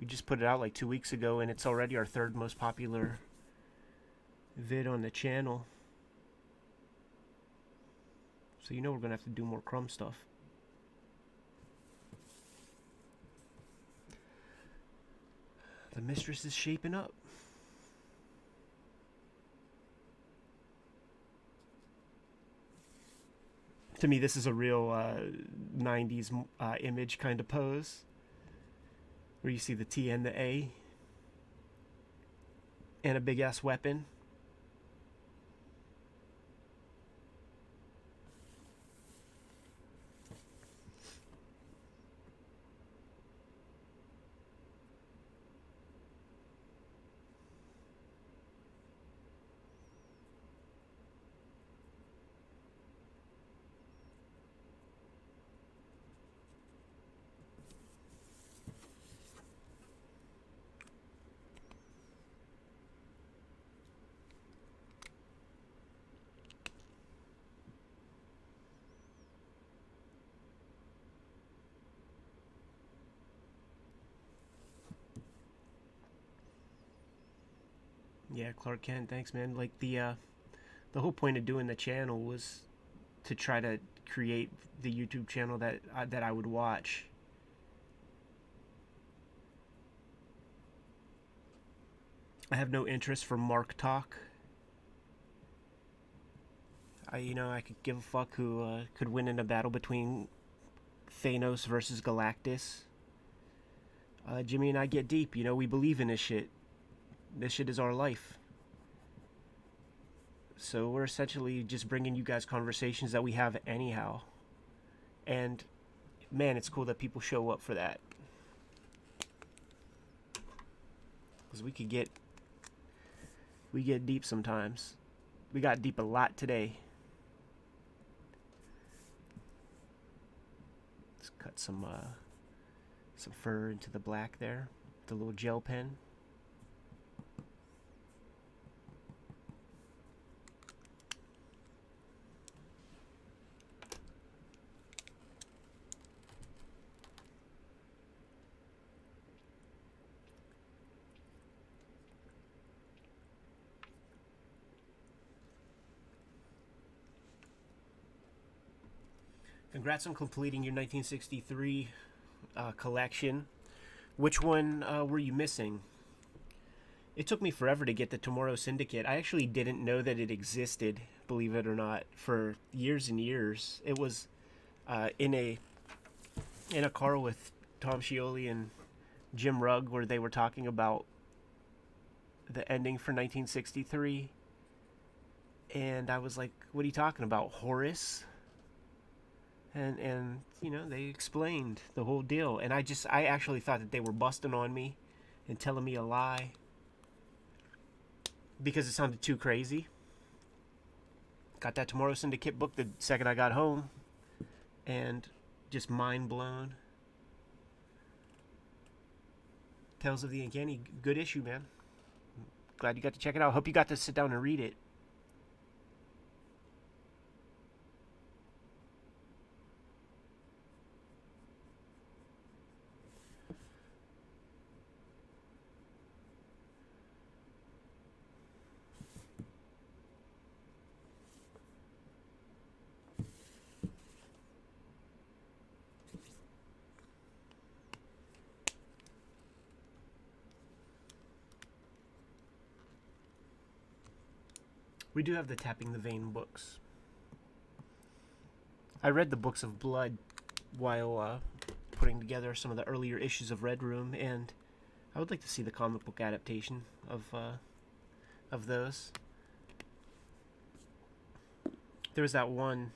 We just put it out like 2 weeks ago, and it's already our third most popular vid on the channel. So you know we're gonna have to do more Crumb stuff. The mistress is shaping up. To me, this is a real 90s image kind of pose, where you see the T and the A, and a big ass weapon. Yeah, Clark Kent, thanks, man. Like the whole point of doing the channel was to try to create the YouTube channel that I would watch. I have no interest for Mark Talk. I could give a fuck who could win in a battle between Thanos versus Galactus. Jimmy and I get deep. You know, we believe in this shit. This shit is our life. So we're essentially just bringing you guys conversations that we have anyhow. And man, it's cool that people show up for that. Because we get deep sometimes. We got deep a lot today. Let's cut some fur into the black there. The little gel pen. Congrats on completing your 1963 collection. Which one were you missing? It took me forever to get the Tomorrow Syndicate. I actually didn't know that it existed, believe it or not, for years and years. It was in a car with Tom Scioli and Jim Rugg, where they were talking about the ending for 1963, and I was like, "What are you talking about, Horace?" And you know, they explained the whole deal, and I actually thought that they were busting on me and telling me a lie because it sounded too crazy. Got that Tomorrow Syndicate book the second I got home, and just mind blown. Tales of the Uncanny, good issue, man. Glad you got to check it out. Hope you got to sit down and read it. We do have the Tapping the Vein books. I read the Books of Blood while putting together some of the earlier issues of Red Room, and I would like to see the comic book adaptation of those. There was that one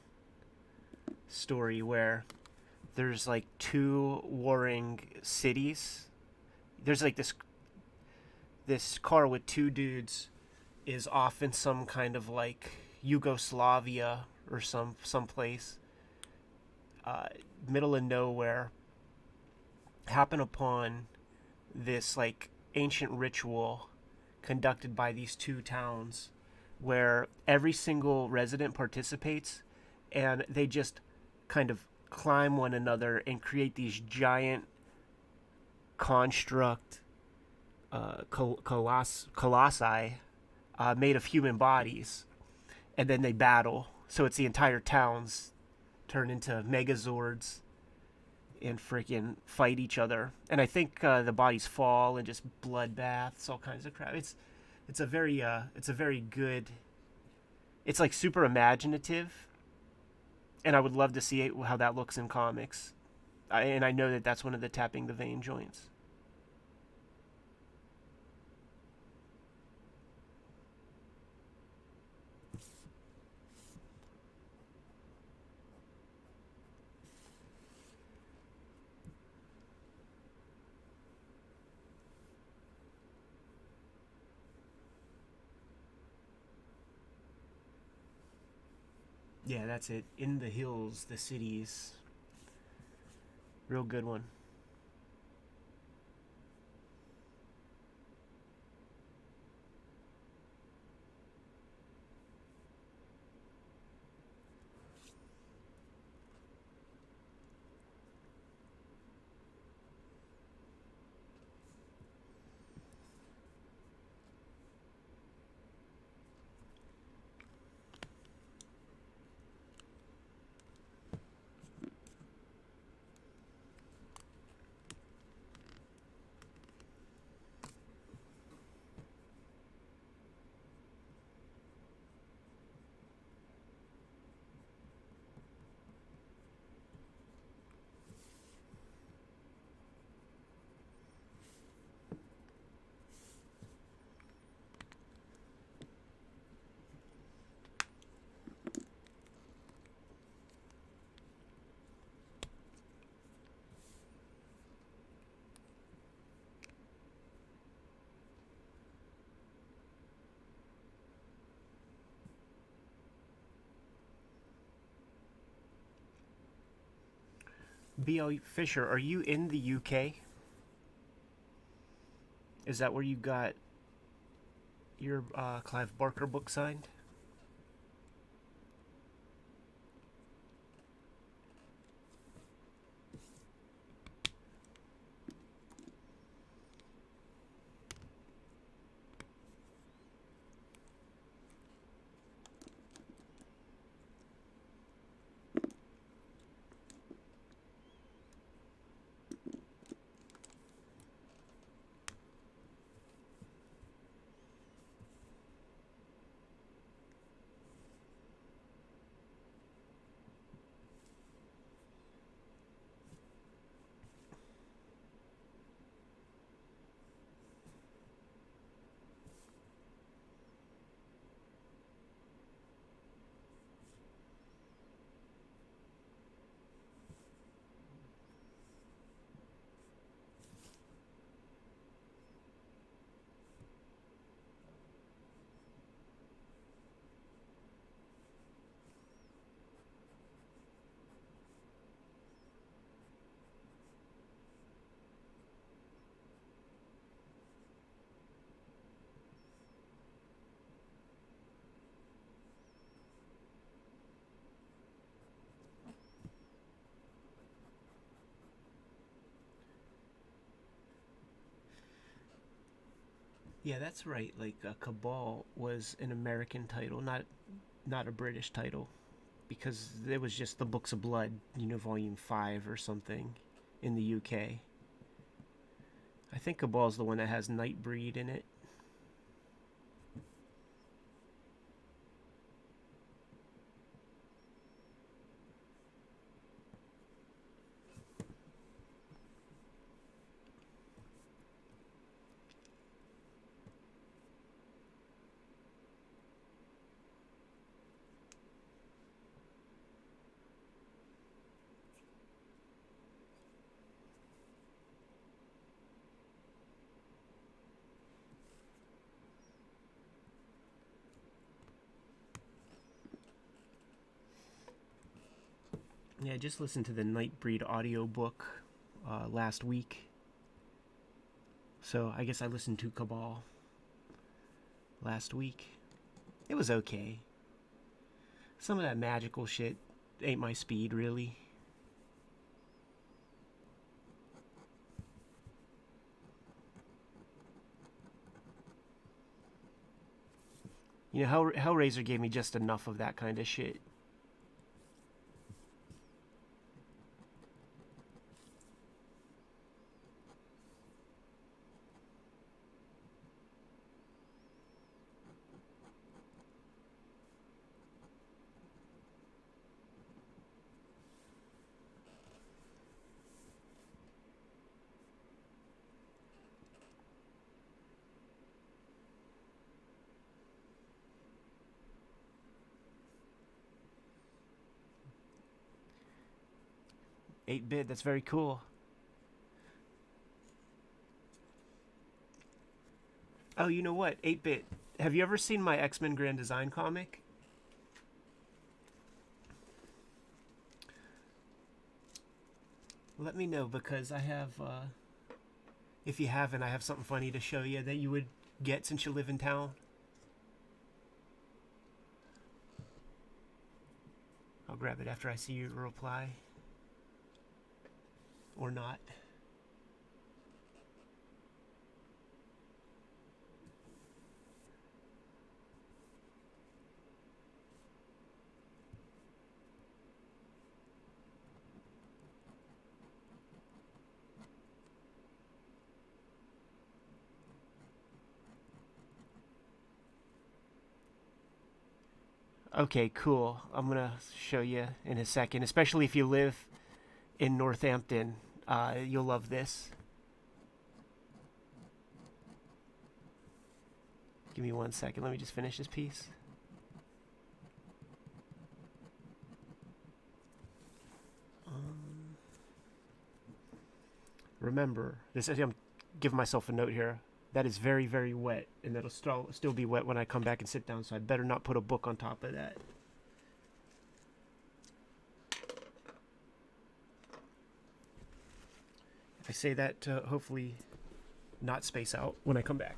story where there's like two warring cities. There's like this car with two dudes is off in some kind of like Yugoslavia or some place, middle of nowhere. Happen upon this like ancient ritual conducted by these two towns, where every single resident participates, and they just kind of climb one another and create these giant construct colossi made of human bodies, and then they battle. So it's the entire towns turn into megazords and freaking fight each other. And I think the bodies fall and just bloodbaths, all kinds of crap. It's a very good. It's like super imaginative, and I would love to see how that looks in comics. And I know that that's one of the Tapping the Vein joints. Yeah, that's it. In the Hills, the Cities. Real good one. B.L. Fisher, are you in the UK? Is that where you got your Clive Barker book signed? Yeah, that's right. Like Cabal was an American title, not a British title, because it was just the Books of Blood, Volume 5 or something in the UK. I think Cabal's the one that has Nightbreed in it. Yeah, I just listened to the Nightbreed audiobook last week. So I guess I listened to Cabal last week. It was okay. Some of that magical shit ain't my speed, really. Hellraiser gave me just enough of that kind of shit. Eight-bit, that's very cool. Oh, you know what? 8-bit. Have you ever seen my X-Men Grand Design comic? Let me know, because I have, if you haven't, I have something funny to show you that you would get since you live in town. I'll grab it after I see your reply. Or not. Okay, cool. I'm gonna show you in a second, especially if you live in Northampton. You'll love this. Give me 1 second. Let me just finish this piece. Remember, I'm giving myself a note here. That is very, very wet, and that'll still be wet when I come back and sit down, so I better not put a book on top of that. I say that to hopefully not space out when I come back.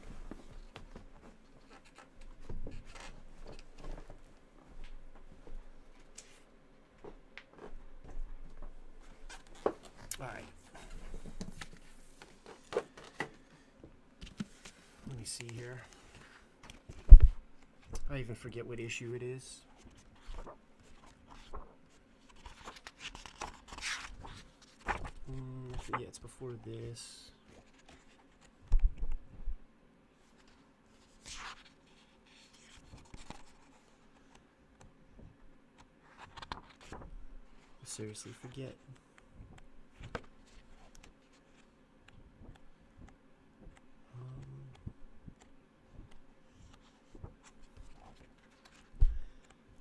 All right. Let me see here. I even forget what issue it is. Yeah, it's before this. I seriously forget.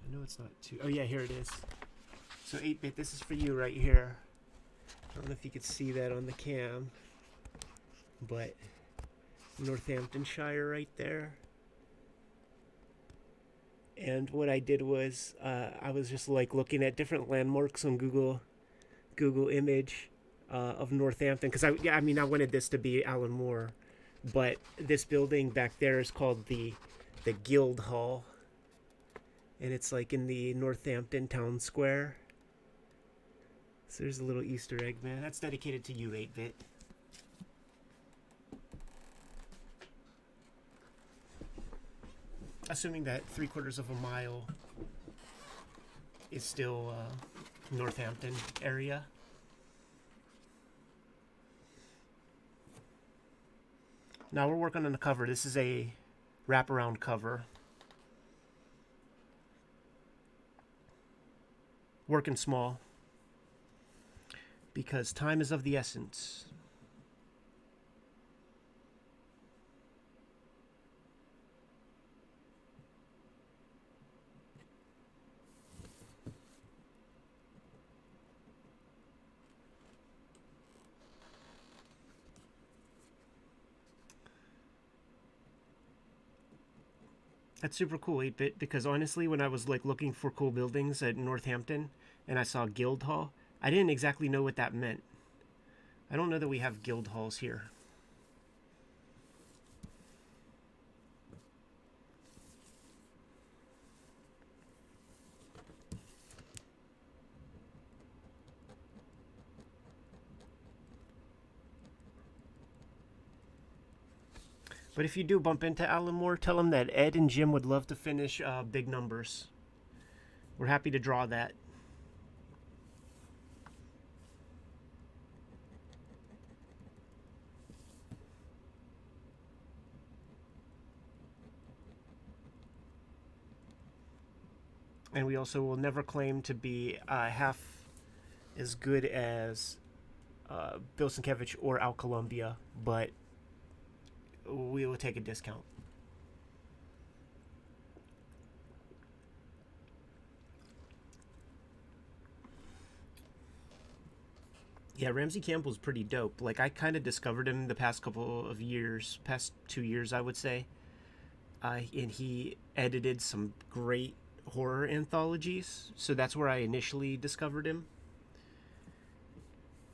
I know it's not too. Oh yeah, here it is. So 8-bit, this is for you right here. I don't know if you could see that on the cam, but Northamptonshire right there. And what I did was I was just like looking at different landmarks on Google Image of Northampton, because I wanted this to be Alan Moore, but this building back there is called the Guild Hall, and it's like in the Northampton town square. So there's a little Easter egg, man. That's dedicated to you, 8-bit. assuming that 3/4 of a mile is still Northampton area. Now we're working on the cover. This is a wraparound cover. Working small because time is of the essence. That's super cool, 8-bit, because honestly, when I was like looking for cool buildings at Northampton and I saw Guildhall, I didn't exactly know what that meant. I don't know that we have guild halls here. But if you do bump into Alan Moore, tell him that Ed and Jim would love to finish big numbers. We're happy to draw that. And we also will never claim to be half as good as Bill Sienkiewicz or Al Columbia, but we will take a discount. Yeah, Ramsey Campbell's pretty dope. Like, I kind of discovered him the past couple of years, past 2 years, I would say. And he edited some great horror anthologies, so that's where I initially discovered him.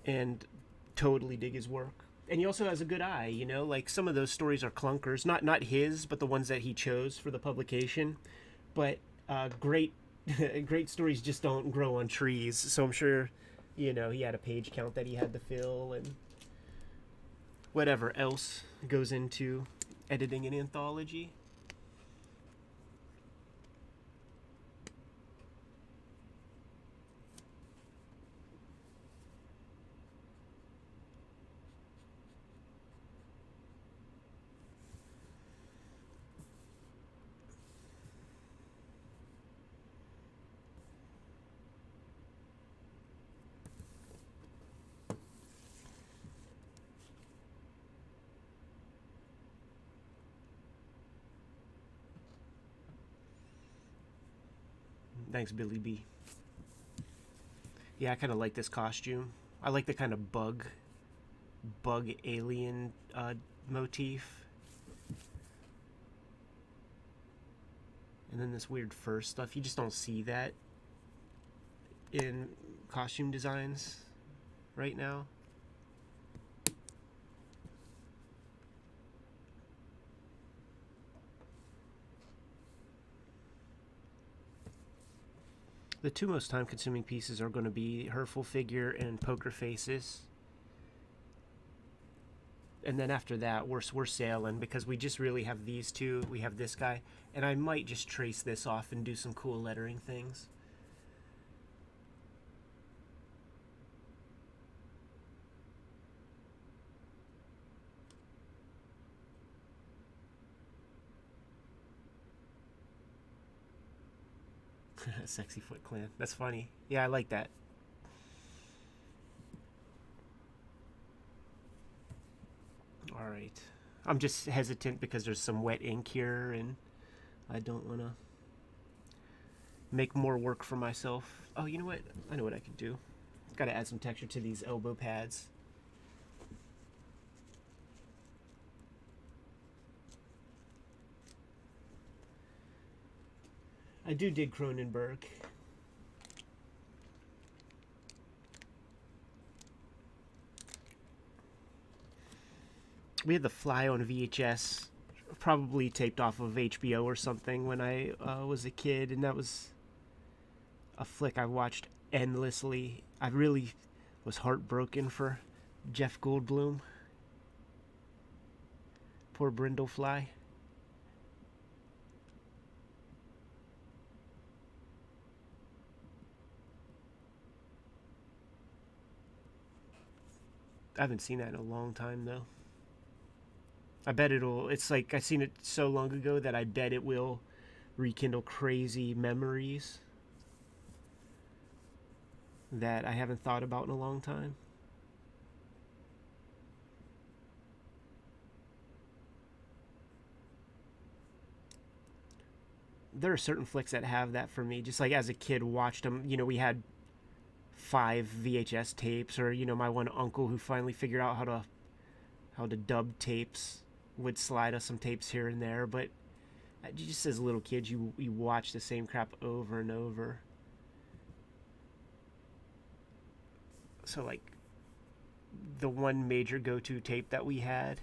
And totally dig his work. And he also has a good eye, you know? Like, some of those stories are clunkers. Not his, but the ones that he chose for the publication. But great great stories just don't grow on trees. So I'm sure, you know, he had a page count that he had to fill and whatever else goes into editing an anthology. Thanks, Billy B. Yeah, I kind of like this costume. I like the kind of bug alien motif. And then this weird fur stuff. You just don't see that in costume designs right now. The two most time-consuming pieces are going to be Hurtful Figure and Poker Faces. And then after that, we're sailing because we just really have these two. We have this guy. And I might just trace this off and do some cool lettering things. Sexy Foot Clan. That's funny. Yeah, I like that. All right. I'm just hesitant because there's some wet ink here and I don't want to make more work for myself. Oh, you know what? I know what I could do. Got to add some texture to these elbow pads. I do dig Cronenberg. We had The Fly on VHS, probably taped off of HBO or something when I was a kid, and that was a flick I watched endlessly. I really was heartbroken for Jeff Goldblum. Poor Brindlefly. I haven't seen that in a long time though. I bet it'll. It's like I seen it so long ago that I bet it will rekindle crazy memories that I haven't thought about in a long time. There are certain flicks that have that for me. Just like as a kid, watched them. We had 5 VHS tapes, or my one uncle who finally figured out how to dub tapes would slide us some tapes here and there. But just as little kids, you watch the same crap over and over. So like the one major go-to tape that we had,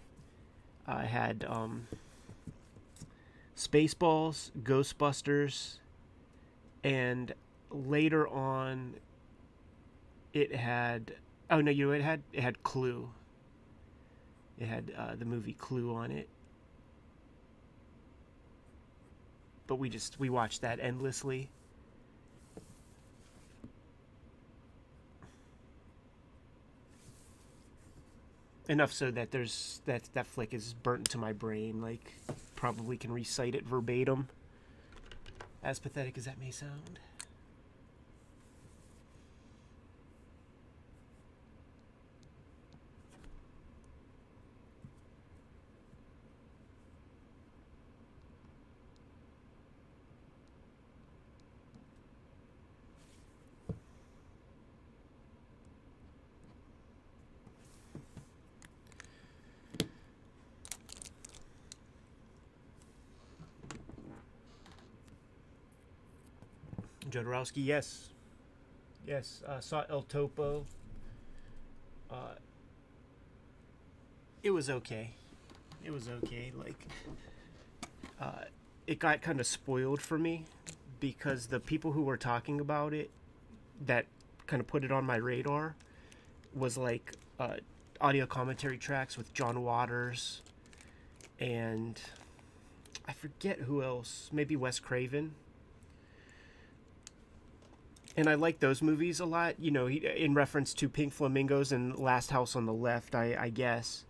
I had Spaceballs, Ghostbusters, and later on it had it had Clue. It had the movie Clue on it. But we watched that endlessly. Enough so that that flick is burnt into my brain. Like, probably can recite it verbatim. As pathetic as that may sound. Jodorowsky, yes. Yes, saw El Topo. Uh, it was okay. It was okay. Like, it got kind of spoiled for me because the people who were talking about it that kind of put it on my radar was like audio commentary tracks with John Waters and I forget who else. Maybe Wes Craven. And I like those movies a lot, in reference to Pink Flamingos and Last House on the Left, I guess.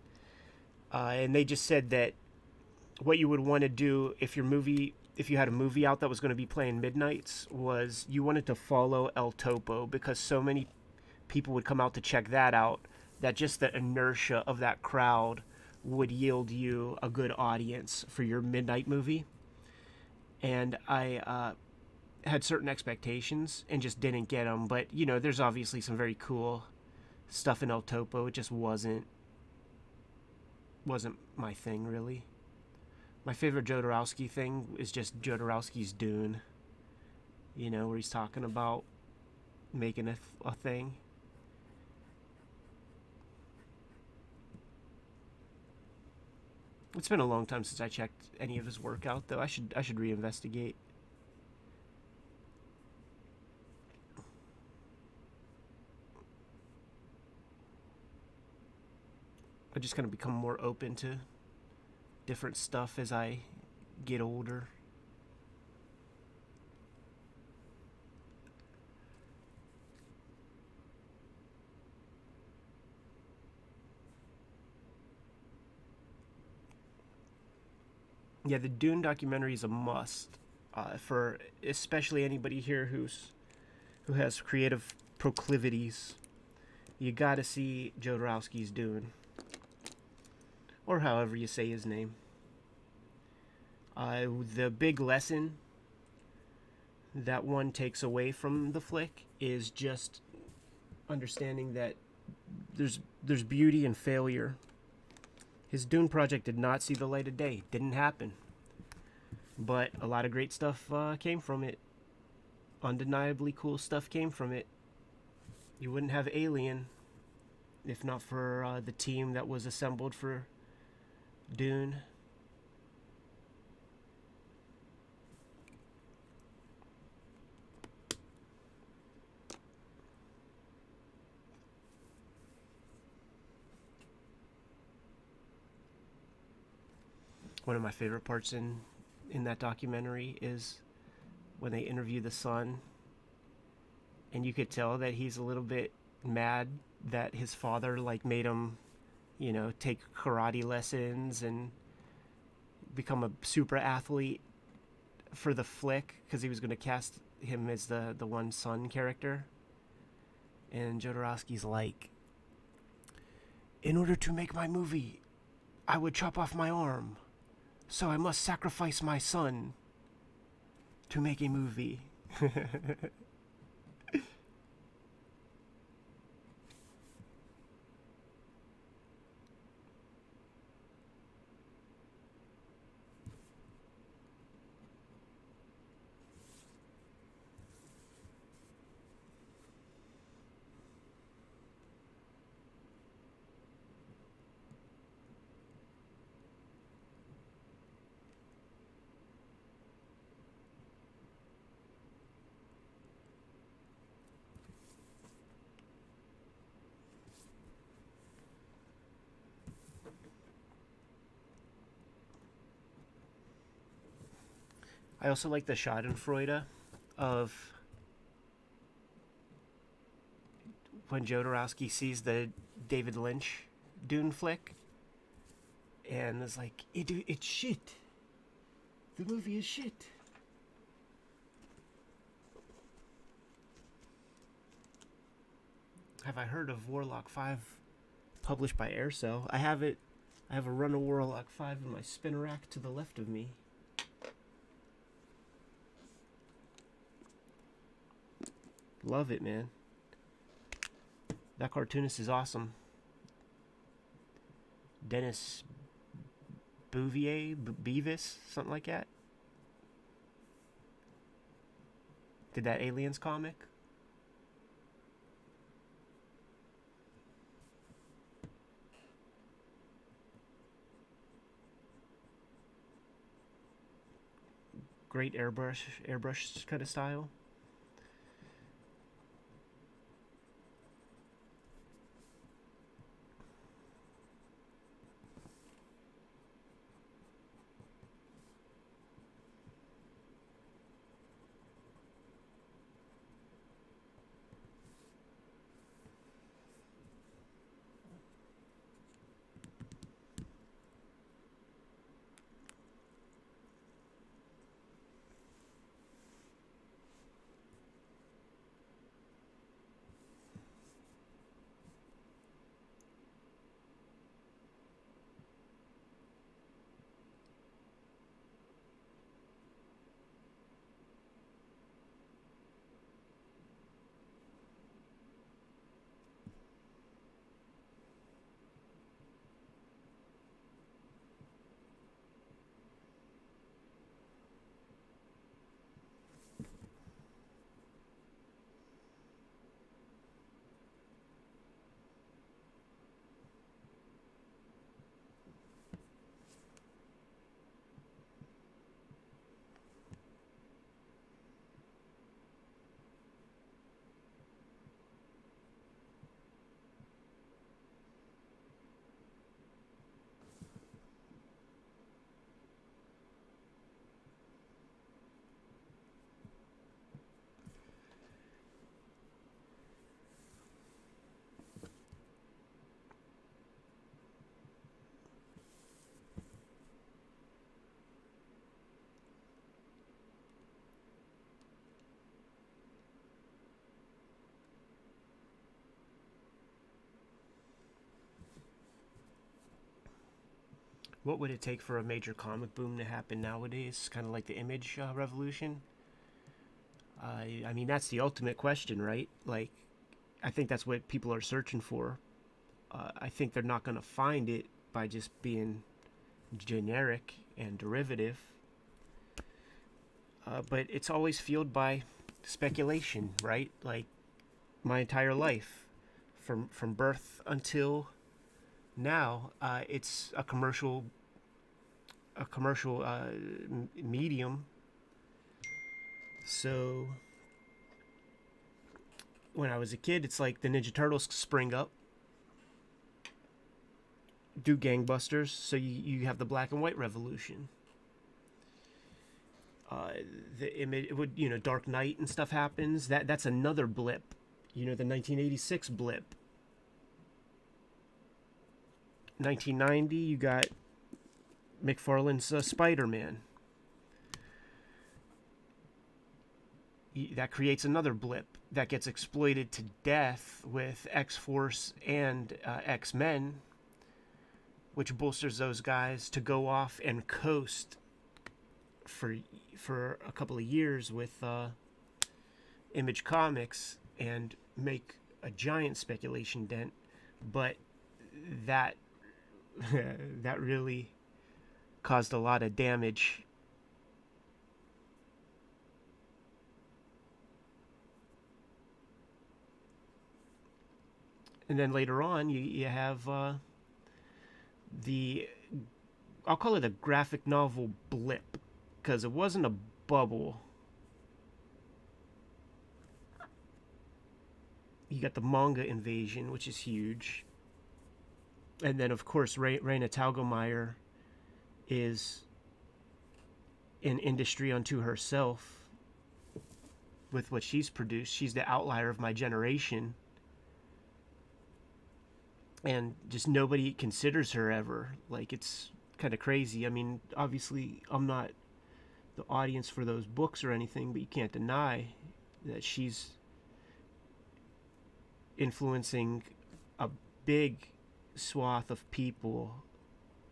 And they just said that what you would want to do if you had a movie out that was going to be playing midnights, was you wanted to follow El Topo because so many people would come out to check that out that just the inertia of that crowd would yield you a good audience for your midnight movie. And I had certain expectations and just didn't get them. But there's obviously some very cool stuff in El Topo. It just wasn't my thing, really. My favorite Jodorowsky thing is just Jodorowsky's Dune. Where he's talking about making a thing. It's been a long time since I checked any of his work out, though. I should reinvestigate. I just kind of become more open to different stuff as I get older. Yeah, the Dune documentary is a must for especially anybody here who has creative proclivities. You got to see Jodorowsky's Dune. Or however you say his name. The big lesson that one takes away from the flick is just understanding that there's beauty in failure. His Dune project did not see the light of day. Didn't happen. But a lot of great stuff came from it. Undeniably cool stuff came from it. You wouldn't have Alien if not for the team that was assembled for Dune. One of my favorite parts in that documentary is when they interview the son, and you could tell that he's a little bit mad that his father like made him, take karate lessons and become a super athlete for the flick because he was going to cast him as the one son character. And Jodorowsky's like, in order to make my movie, I would chop off my arm, so I must sacrifice my son to make a movie. I also like the Schadenfreude of when Jodorowsky sees the David Lynch Dune flick and is like, it's shit. The movie is shit. Have I heard of Warlock 5 published by Aircell? I have it. I have a run of Warlock 5 in my spinner rack to the left of me. Love it, man. That cartoonist is awesome. Dennis Bouvier, Beavis, something like that. Did that Aliens comic? Great airbrush kind of style. What would it take for a major comic boom to happen nowadays? Kind of like the image revolution. I mean, that's the ultimate question, right? Like, I think that's what people are searching for. I think they're not going to find it by just being generic and derivative. But it's always fueled by speculation, right? Like, my entire life, from birth until now, it's a commercial medium. So when I was a kid, it's like the Ninja Turtles spring up, do gangbusters, so you have the black and white revolution. The image would, Dark Knight and stuff happens. That's another blip. The 1986 blip. 1990, you got McFarlane's Spider-Man. That creates another blip that gets exploited to death with X-Force and X-Men, which bolsters those guys to go off and coast for a couple of years with Image Comics and make a giant speculation dent. But that that really caused a lot of damage. And then later on, you have the, I'll call it a graphic novel blip, because it wasn't a bubble. You got the manga invasion, which is huge. And then, of course, Raina Telgemeier is an industry unto herself with what she's produced. She's the outlier of my generation. And just nobody considers her ever. Like, it's kind of crazy. I mean, obviously, I'm not the audience for those books or anything, but you can't deny that she's influencing a big swath of people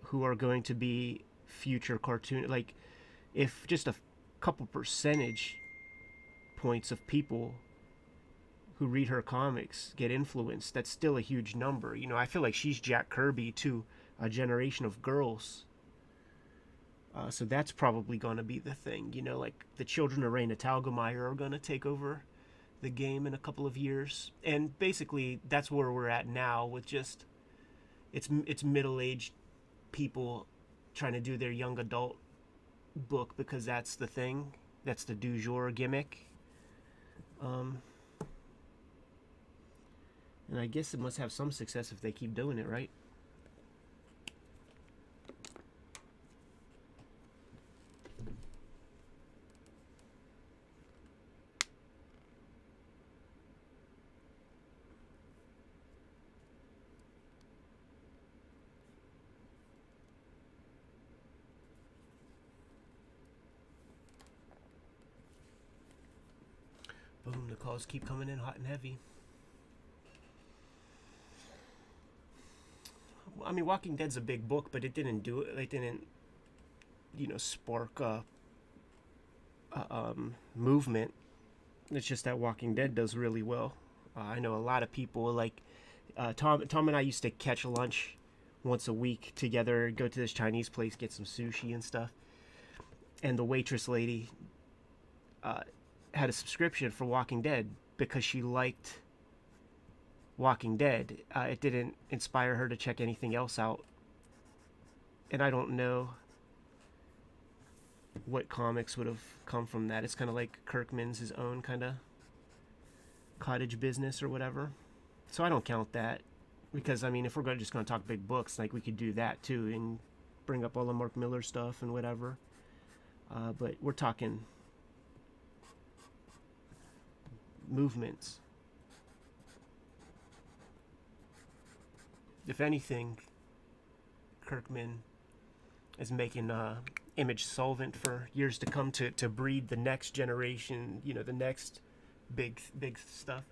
who are going to be future cartoon. Like, if just a couple percentage points of people who read her comics get influenced, that's still a huge number. You know, I feel like she's Jack Kirby to a generation of girls. So that's probably going to be the thing. You know, like the children of Raina Telgemeier are going to take over the game in a couple of years. And basically, that's where we're at now with just, it's middle-aged people trying to do their young adult book because that's the thing. That's the du jour gimmick. And I guess it must have some success if they keep doing it, right? Boom, the calls keep coming in hot and heavy. I mean, Walking Dead's a big book, but it didn't do it. It didn't, you know, spark a movement. It's just that Walking Dead does really well. I know a lot of people like Tom and I used to catch lunch once a week together, go to this Chinese place, get some sushi and stuff. And the waitress lady had a subscription for Walking Dead because she liked Walking Dead. It didn't inspire her to check anything else out. And I don't know what comics would have come from that. It's kind of like Kirkman's his own kind of cottage business or whatever. So I don't count that because, I mean, if we're just going to talk big books, like we could do that too and bring up all the Mark Miller stuff and whatever. But we're talking movements. If anything, Kirkman is making Image solvent for years to come to breed the next generation, you know, the next big stuff.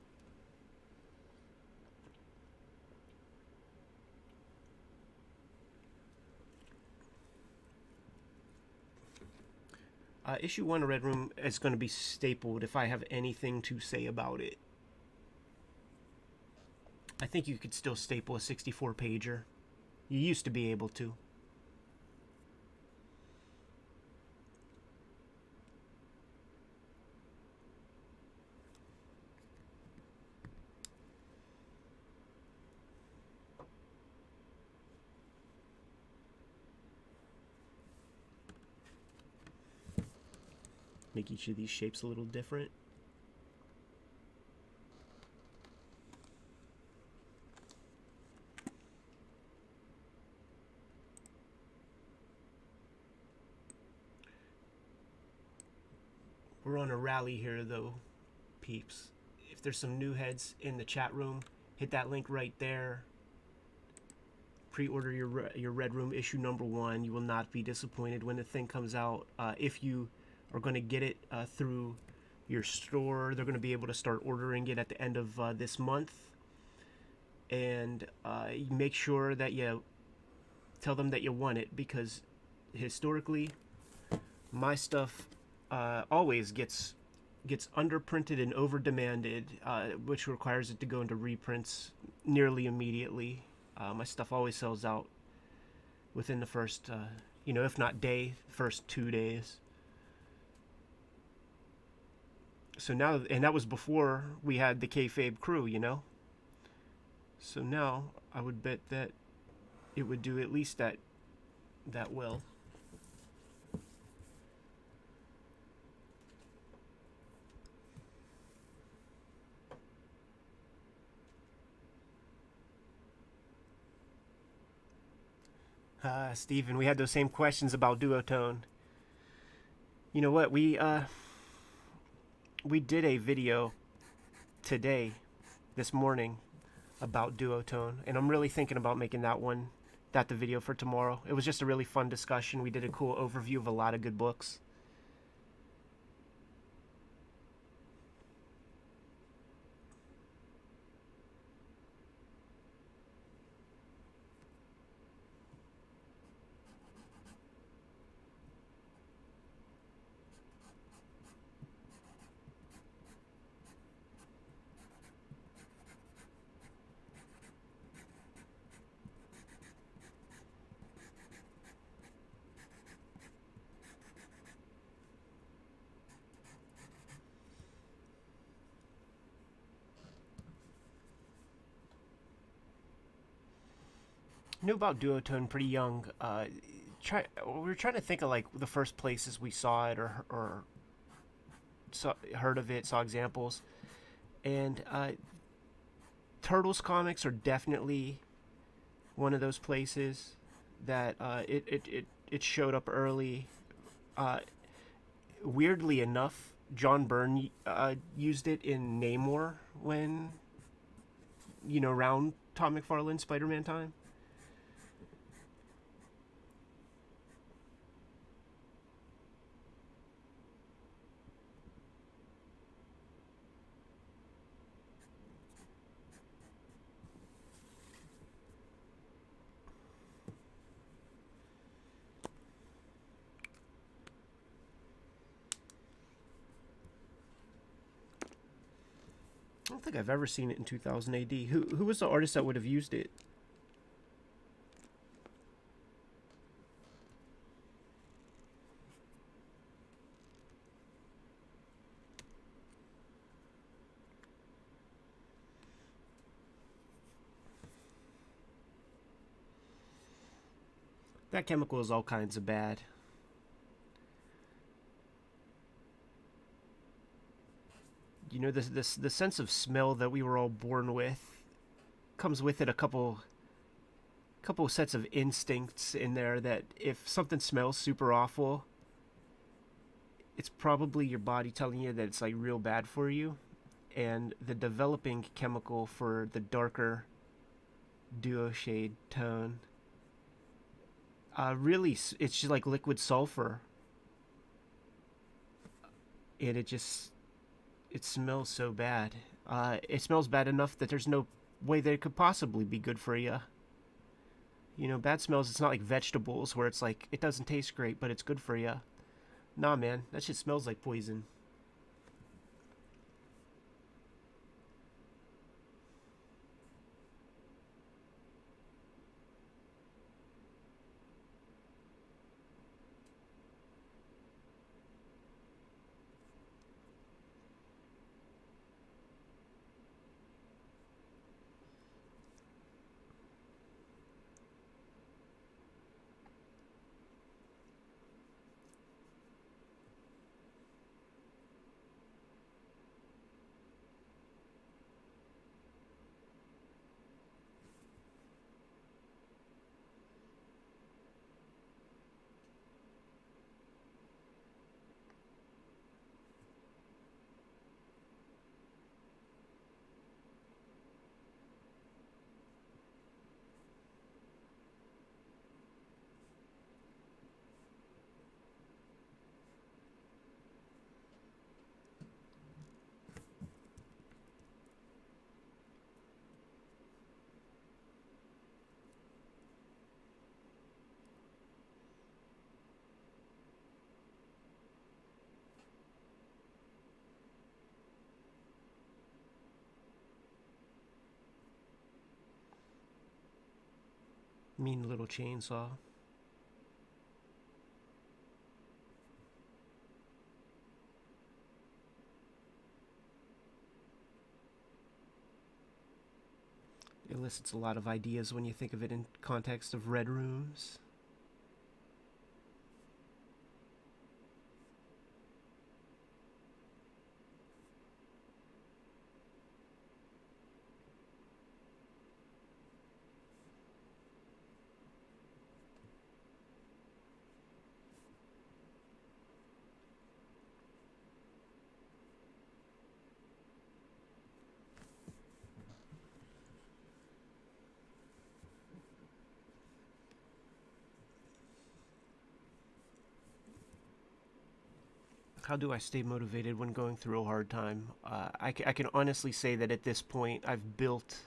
Issue 1 of Red Room is going to be stapled if I have anything to say about it. I think you could still staple a 64-pager. You used to be able to. Make each of these shapes a little different. We're on a rally here though, peeps. If there's some new heads in the chat room, hit that link right there. pre-order your Red Room issue #1. You will not be disappointed when the thing comes out. If you are going to get it through your store, they're going to be able to start ordering it at the end of this month. And make sure that you tell them that you want it, because historically my stuff always gets underprinted and over demanded, which requires it to go into reprints nearly immediately. My stuff always sells out within the first if not day, first 2 days. So now, and that was before we had the Kayfabe crew, so now I would bet that it would do at least that well. Steven, we had those same questions about duotone. You know what? We did a video today, this morning, about duotone, and I'm really thinking about making that the video for tomorrow. It was just a really fun discussion. We did a cool overview of a lot of good books. Knew about duotone pretty young. We were trying to think of like the first places we saw it or heard of it, saw examples, and Turtles comics are definitely one of those places that it showed up early. Weirdly enough, John Byrne used it in Namor when around Todd McFarlane Spider-Man time. I don't think I've ever seen it in 2000 AD. Who was the artist that would have used it? That chemical is all kinds of bad. The sense of smell that we were all born with comes with it a couple sets of instincts in there that if something smells super awful, it's probably your body telling you that it's like real bad for you. And the developing chemical for the darker duo shade tone, really, it's just like liquid sulfur, and it smells so bad. It smells bad enough that there's no way that it could possibly be good for you. Bad smells, it's not like vegetables where it's like, it doesn't taste great, but it's good for you. Nah, man, that shit smells like poison. Mean little chainsaw. It elicits a lot of ideas when you think of it in context of red rooms. How do I stay motivated when going through a hard time? I can honestly say that at this point I've built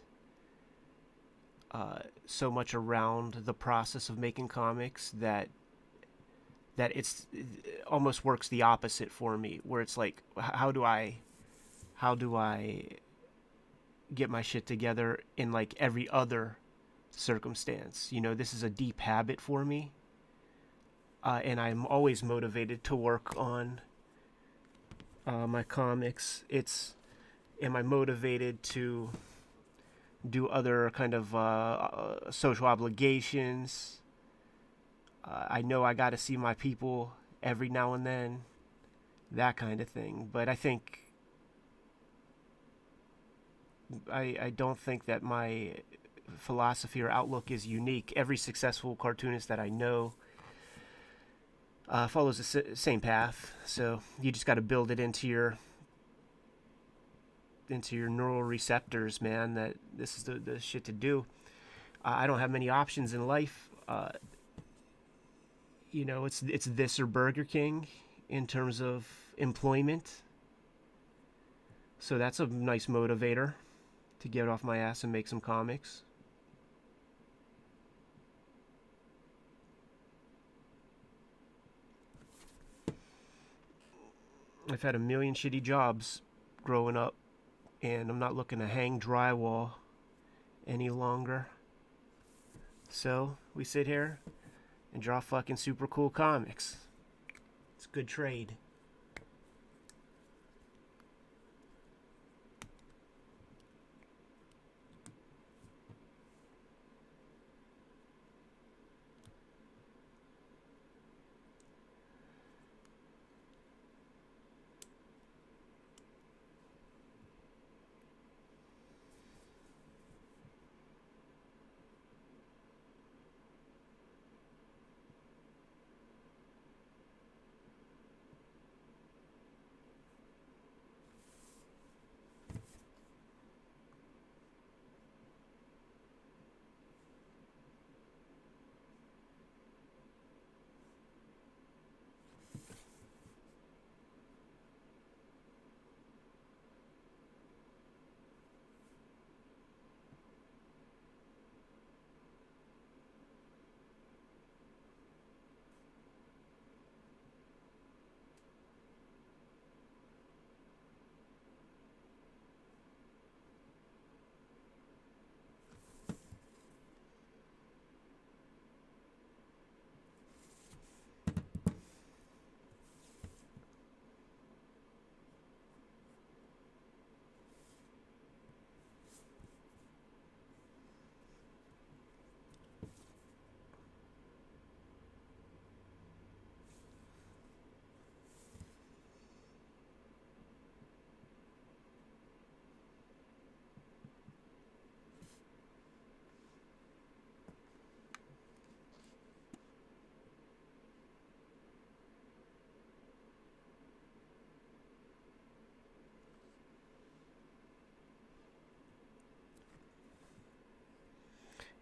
so much around the process of making comics it almost works the opposite for me, where it's like, how do I get my shit together in like every other circumstance? You know, this is a deep habit for me, and I'm always motivated to work on my comics. It's, am I motivated to do other kind of social obligations? I know I got to see my people every now and then, that kind of thing. But I think I don't think that my philosophy or outlook is unique. Every successful cartoonist that I know follows the same path. So you just got to build it into your neural receptors, man. That this is the shit to do. I don't have many options in life. You know, it's this or Burger King in terms of employment. So that's a nice motivator to get off my ass and make some comics. I've had a million shitty jobs growing up, and I'm not looking to hang drywall any longer. So we sit here and draw fucking super cool comics. It's a good trade.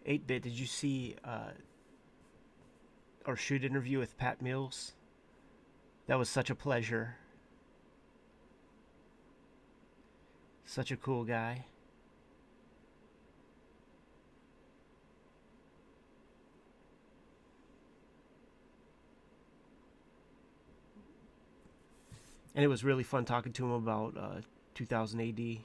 Eight Bit, did you see our shoot interview with Pat Mills? That was such a pleasure. Such a cool guy. And it was really fun talking to him about 2000 AD.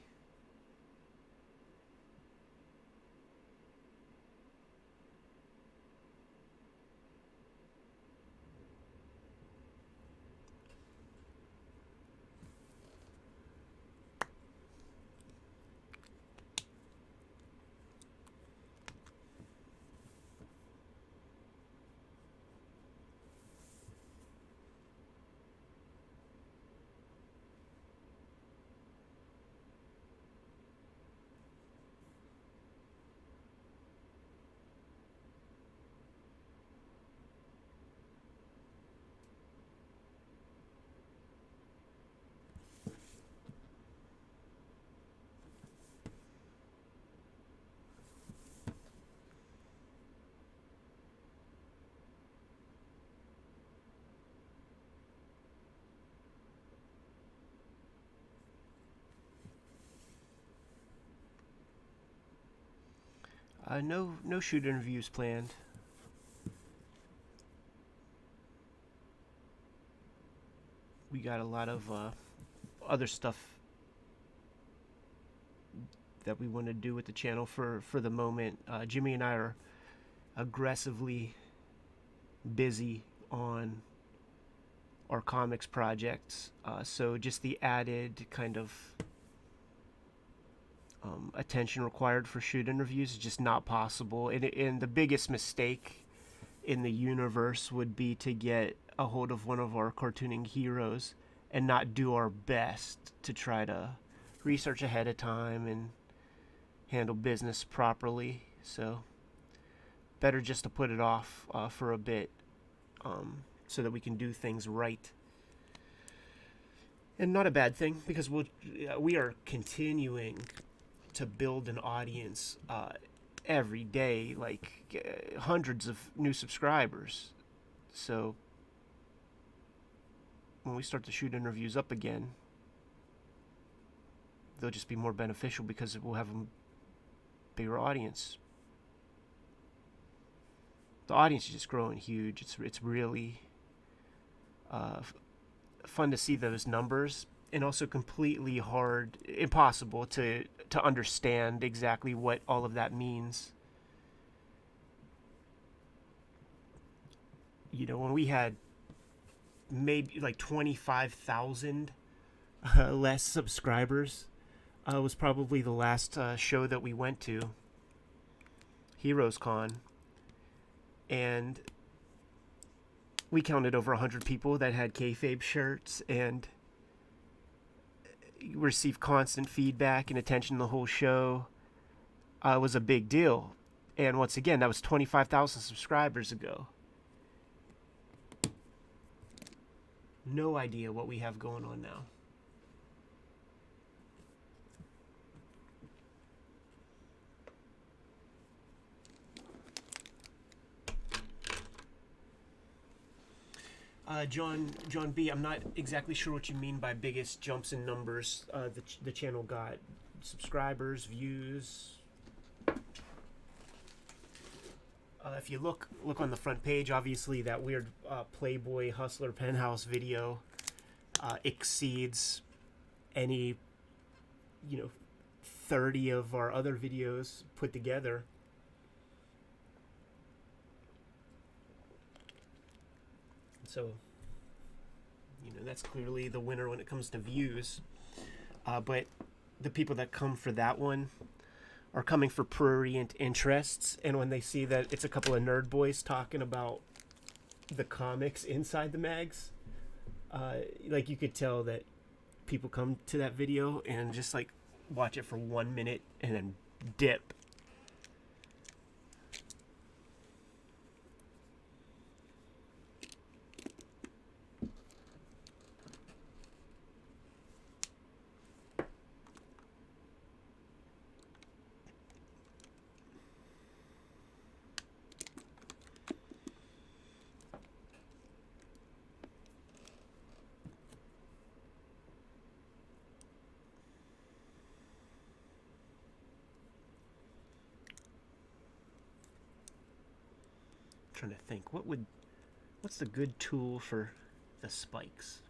No shoot interviews planned. We got a lot of other stuff that we want to do with the channel for the moment. Jimmy and I are aggressively busy on our comics projects, so just the added kind of attention required for shoot interviews is just not possible. And the biggest mistake in the universe would be to get a hold of one of our cartooning heroes and not do our best to try to research ahead of time and handle business properly. So better just to put it off for a bit, so that we can do things right. And not a bad thing, because we are continuing to build an audience every day, like hundreds of new subscribers. So when we start to shoot interviews up again, they'll just be more beneficial because we'll have a bigger audience. The audience is just growing huge. It's really fun to see those numbers, and also completely impossible to understand exactly what all of that means. You know, when we had maybe like 25,000 less subscribers, was probably the last show that we went to, Heroes Con, and we counted over 100 people that had Kayfabe shirts and received constant feedback and attention the whole show. It was a big deal. And once again, that was 25,000 subscribers ago. No idea what we have going on now. John B, I'm not exactly sure what you mean by biggest jumps in numbers. The channel got subscribers, views. If you look on the front page, obviously that weird Playboy Hustler Penthouse video exceeds any 30 of our other videos put together. So, that's clearly the winner when it comes to views. But the people that come for that one are coming for prurient interests. And when they see that it's a couple of nerd boys talking about the comics inside the mags, like you could tell that people come to that video and just like watch it for 1 minute and then dip. Trying to think, what's the good tool for the spikes?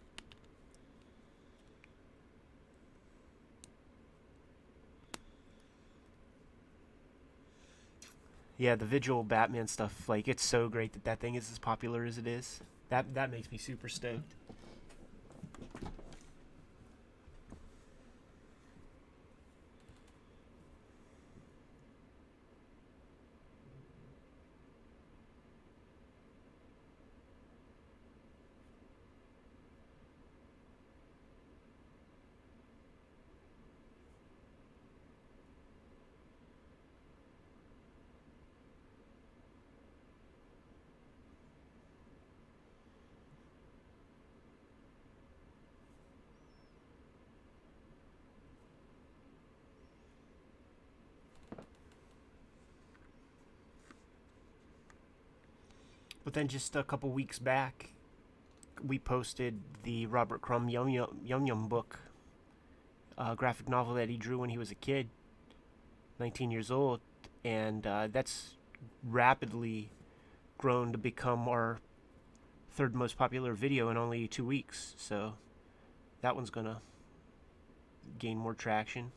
Yeah, the visual Batman stuff, like, it's so great that thing is as popular as it is. That makes me super stoked. But then just a couple weeks back, we posted the Robert Crumb Yum Yum book, graphic novel that he drew when he was a kid, 19 years old, and that's rapidly grown to become our third most popular video in only 2 weeks. So that one's gonna gain more traction.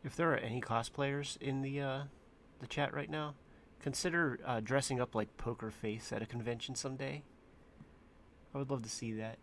If there are any cosplayers in the chat right now, consider dressing up like Poker Face at a convention someday. I would love to see that.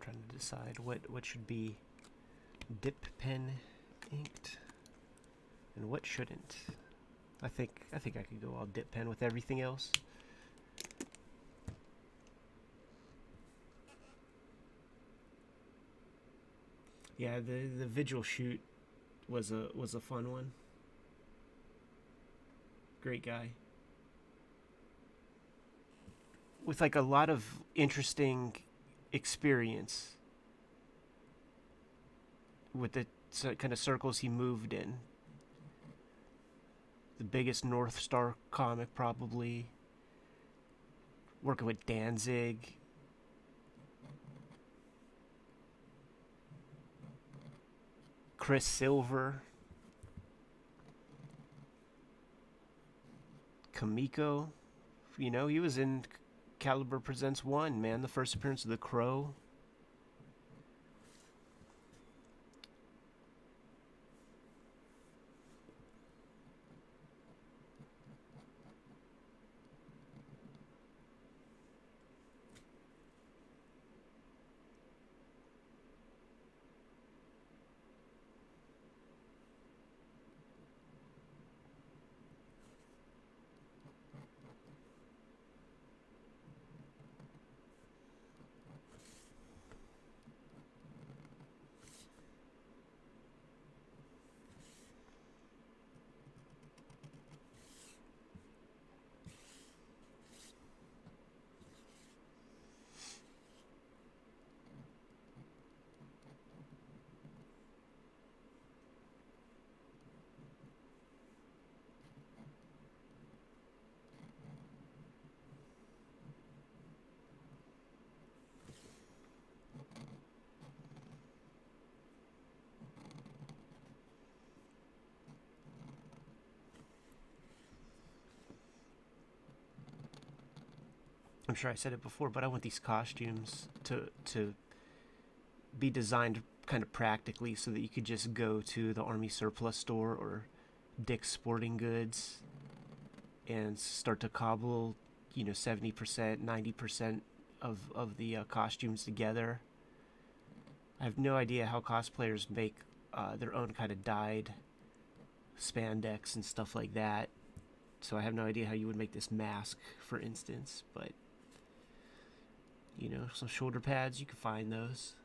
Trying to decide what should be dip pen inked and what shouldn't. I think I could go all dip pen with everything else. Yeah, the vigil shoot was a fun one. Great guy. With like a lot of interesting experience with the kind of circles he moved in. The biggest North Star comic, probably. Working with Danzig. Chris Silver. Kamiko. You know, he was in Caliber Presents 1, man. The first appearance of the Crow. I'm sure I said it before, but I want these costumes to be designed kind of practically so that you could just go to the Army Surplus store or Dick's Sporting Goods and start to cobble, 70%, 90% of the costumes together. I have no idea how cosplayers make their own kind of dyed spandex and stuff like that. So I have no idea how you would make this mask, for instance. But, some shoulder pads, you can find those.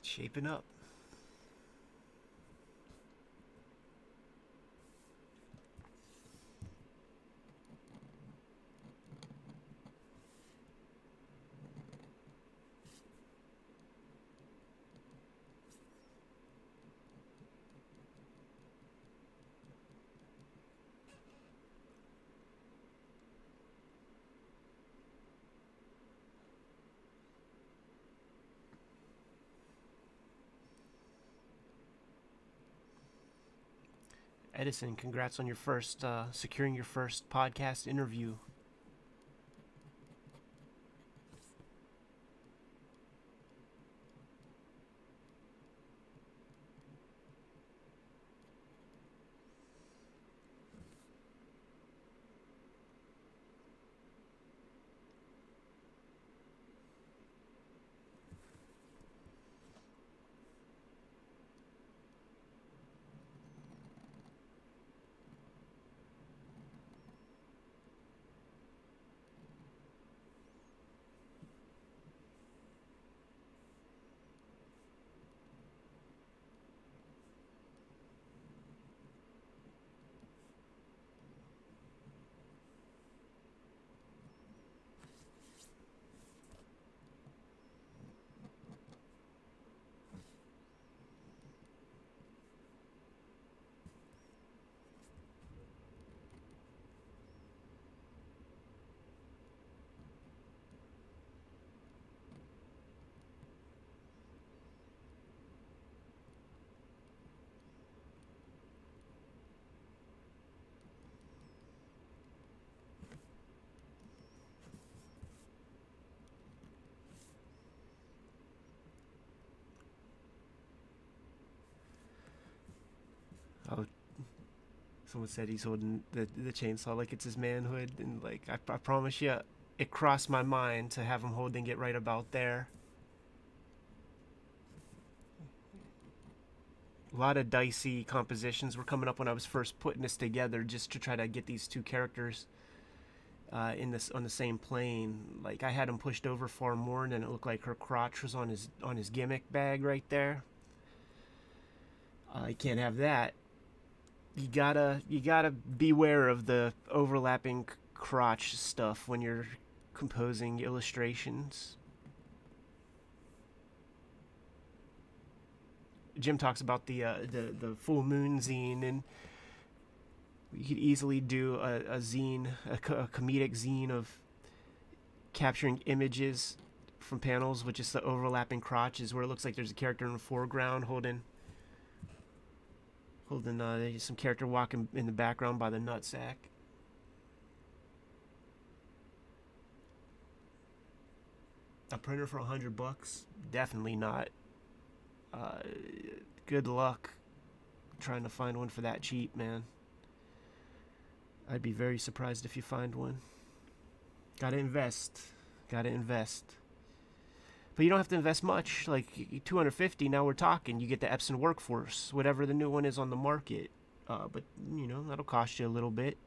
Shaping up. Edison, congrats on your first, securing your first podcast interview. Oh, someone said he's holding the chainsaw like it's his manhood, and like I promise you, it crossed my mind to have him holding it right about there. A lot of dicey compositions were coming up when I was first putting this together, just to try to get these two characters in this on the same plane. Like I had him pushed over far more, and then it looked like her crotch was on his gimmick bag right there. You can't have that. You gotta beware of the overlapping crotch stuff when you're composing illustrations. Jim talks about the full moon zine, and you could easily do a zine, a comedic zine of capturing images from panels with just the overlapping crotches, where it looks like there's a character in the foreground holding some character walking in the background by the nutsack. A printer for $100? Definitely not. Uh, Good luck trying to find one for that cheap, man. I'd be very surprised if you find one. Gotta invest. Gotta invest. But you don't have to invest much. Like $250. Now we're talking. You get the Epson Workforce, whatever the new one is on the market. But you know that'll cost you a little bit.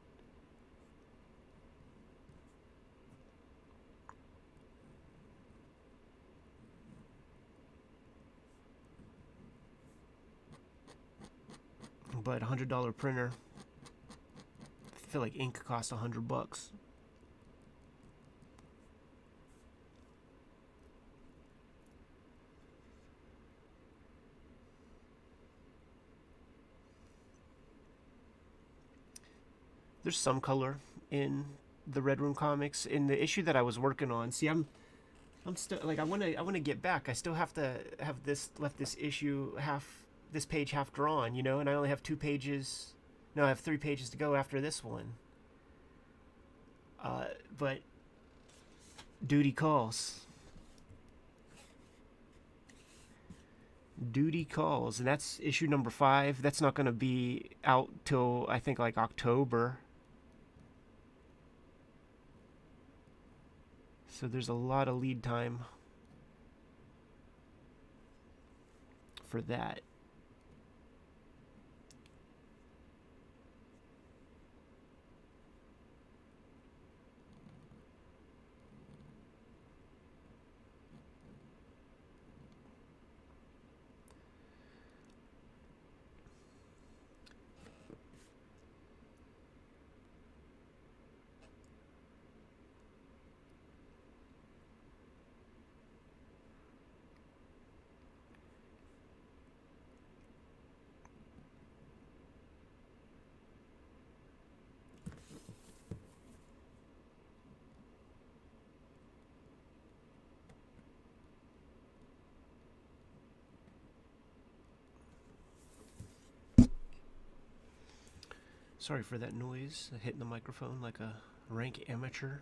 But $100 printer. I feel like ink costs $100. There's some color in the Red Room comics. In the issue that I was working on, see, I'm still like I want to get back. I still have to have this issue this page half drawn, you know, and I only have 2 pages. No, I have 3 pages to go after this one. But duty calls. Duty calls, and that's issue number 5. That's not going to be out till I think like October. So there's a lot of lead time for that. Sorry for that noise, hitting the microphone like a rank amateur.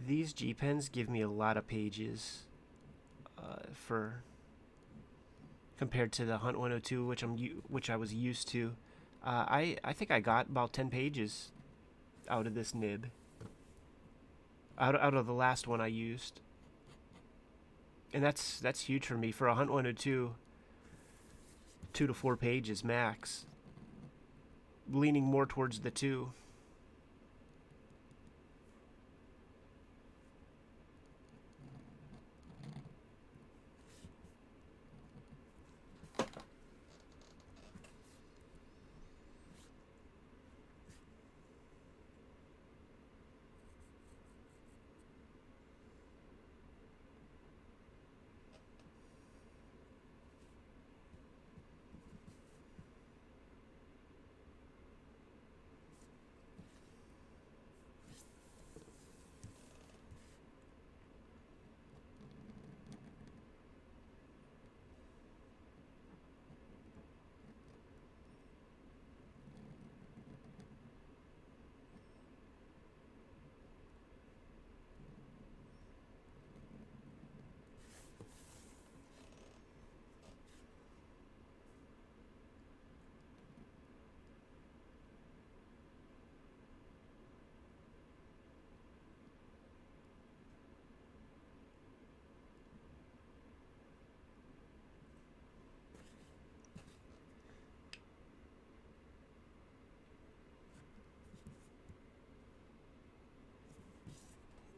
These G pens give me a lot of pages for compared to the Hunt 102, which I was used to. I think I got about 10 pages out of this nib. Out of the last one I used. And that's huge for me. For a Hunt 102, 2 to 4 pages max. Leaning more towards the 2.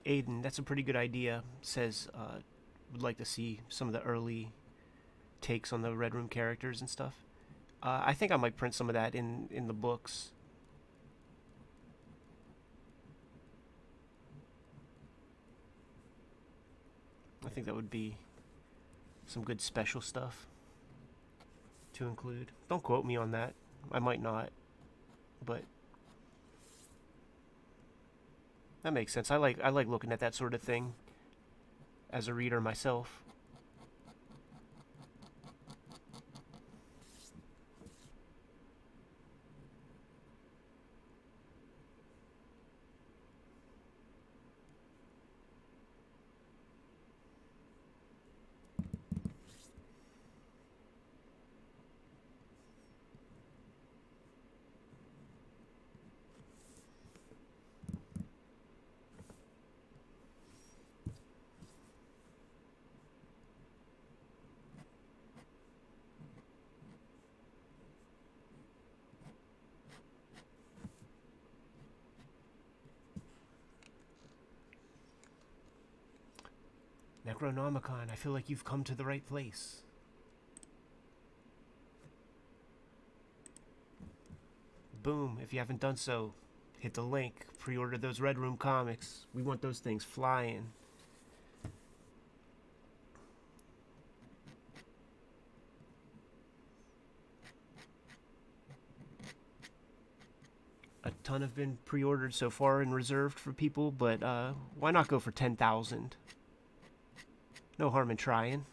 Aiden, that's a pretty good idea. Says would like to see some of the early takes on the Red Room characters and stuff. I think I might print some of that in the books. I think that would be some good special stuff to include. Don't quote me on that. I might not, but that makes sense. I like looking at that sort of thing as a reader myself. Necronomicon, I feel like you've come to the right place. Boom, if you haven't done so, hit the link, pre-order those Red Room comics. We want those things flying. A ton have been pre-ordered so far and reserved for people, but why not go for 10,000? No harm in trying.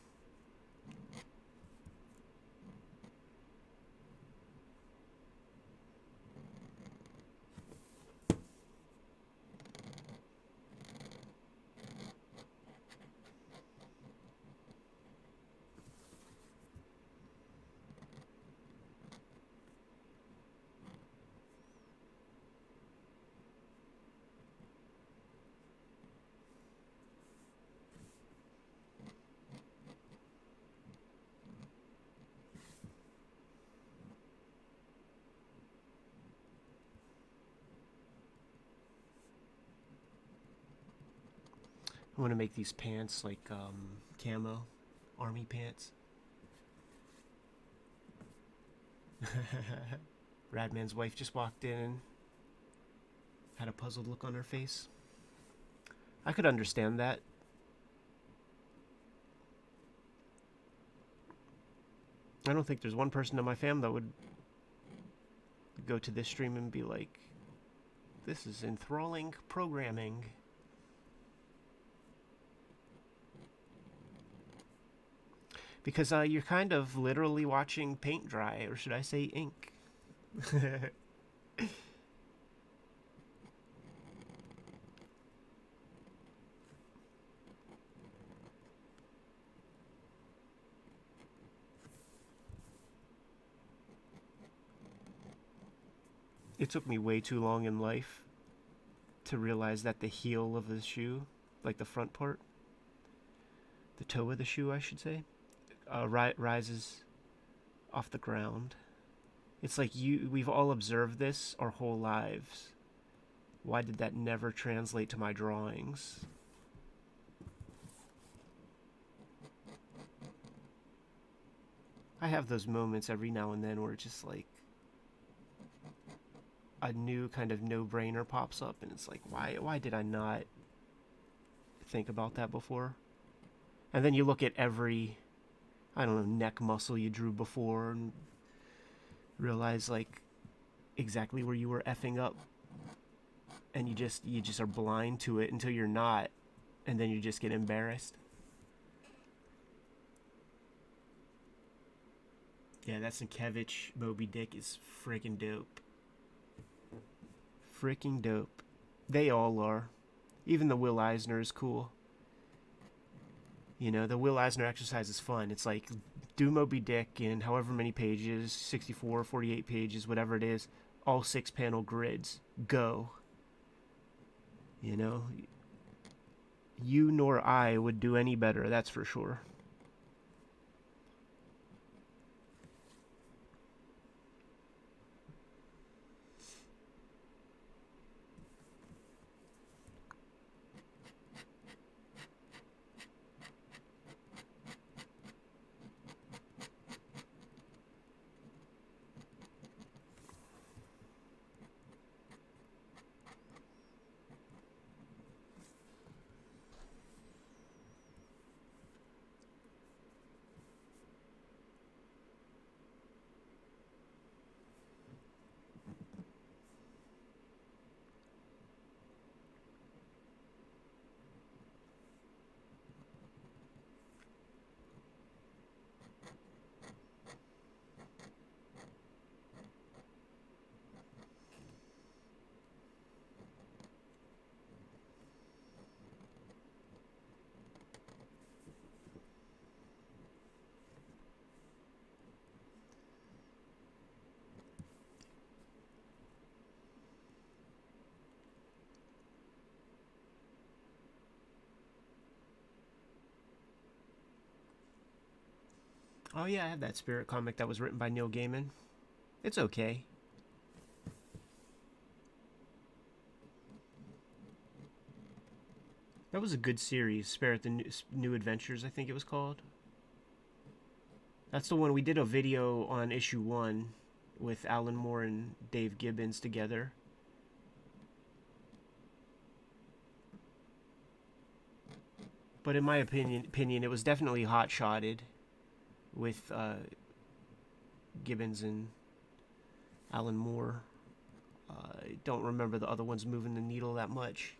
I want to make these pants like camo, army pants. Radman's wife just walked in, had a puzzled look on her face. I could understand that. I don't think there's one person in my fam that would go to this stream and be like, this is enthralling programming. Because you're kind of literally watching paint dry, or should I say ink. It took me way too long in life to realize that the heel of the shoe, like the front part, the toe of the shoe, I should say, rises off the ground. It's like we've all observed this our whole lives. Why did that never translate to my drawings? I have those moments every now and then where it's just like a new kind of no-brainer pops up, and it's like, why did I not think about that before? And then you look at every, I don't know, neck muscle you drew before and realize like exactly where you were effing up, and you just are blind to it until you're not, and then you just get embarrassed. Yeah, that Sienkiewicz Moby Dick is freaking dope. Freaking dope. They all are. Even the Will Eisner is cool. You know, the Will Eisner exercise is fun. It's like, do Moby Dick in however many pages, 64, 48 pages, whatever it is, all 6-panel grids. Go. You know? You nor I would do any better, that's for sure. Oh yeah, I have that Spirit comic that was written by Neil Gaiman. It's okay. That was a good series, Spirit the New Adventures, I think it was called. That's the one we did a video on issue 1 with Alan Moore and Dave Gibbons together. But in my opinion, it was definitely hot-shotted with Gibbons and Alan Moore. I don't remember the other ones moving the needle that much.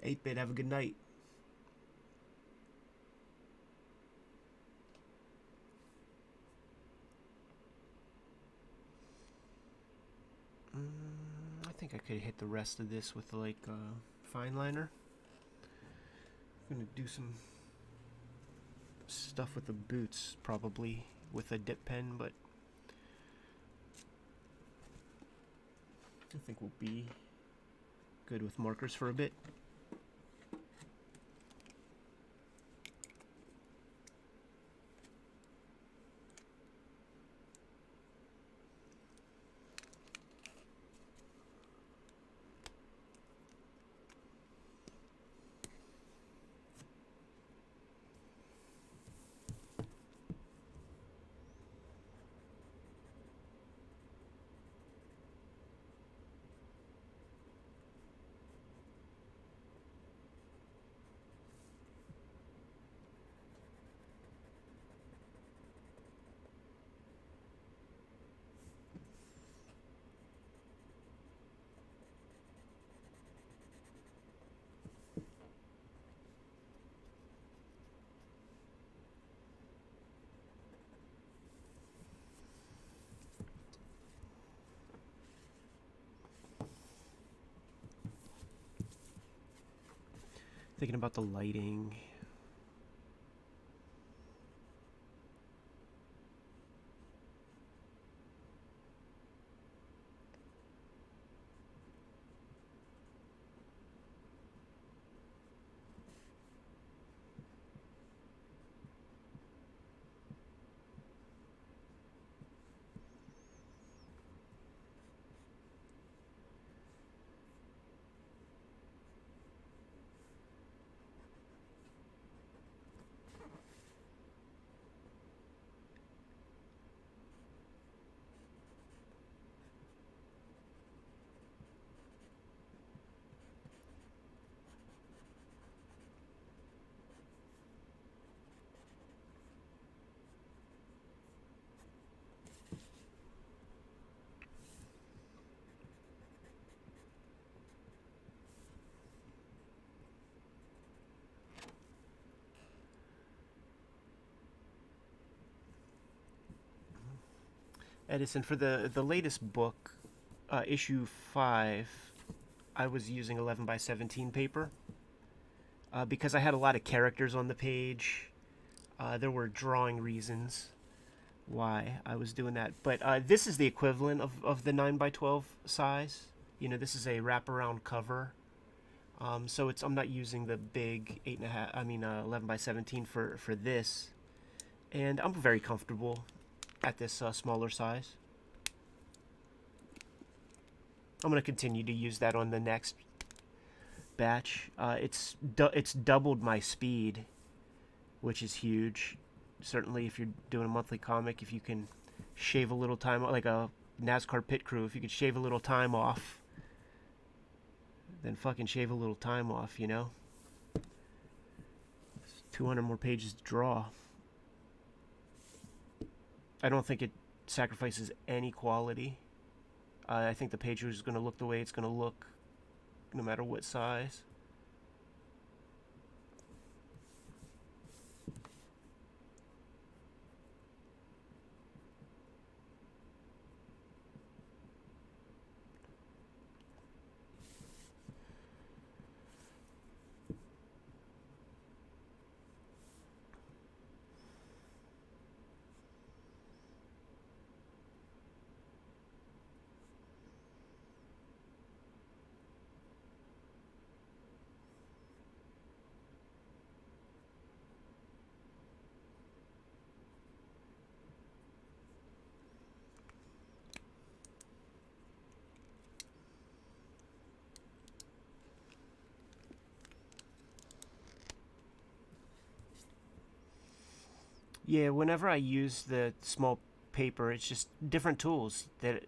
8-bit, have a good night. I think I could hit the rest of this with like fine liner. I'm gonna do some stuff with the boots, probably with a dip pen, but I think we'll be good with markers for a bit. Thinking about the lighting. Edison, for the latest book, issue 5, I was using 11 by 17 paper because I had a lot of characters on the page. There were drawing reasons why I was doing that, but this is the equivalent of the 9 by 12 size. You know, this is a wraparound cover, so it's I'm not using the big 8.5. I mean, 11 by 17 for this, and I'm very comfortable at this smaller size. I'm going to continue to use that on the next batch. It's doubled my speed, which is huge. Certainly, if you're doing a monthly comic, if you can shave a little time, like a NASCAR pit crew, if you could shave a little time off, then fucking shave a little time off, you know? It's 200 more pages to draw. I don't think it sacrifices any quality. I think the page is going to look the way it's going to look no matter what size. Yeah, whenever I use the small paper, it's just different tools that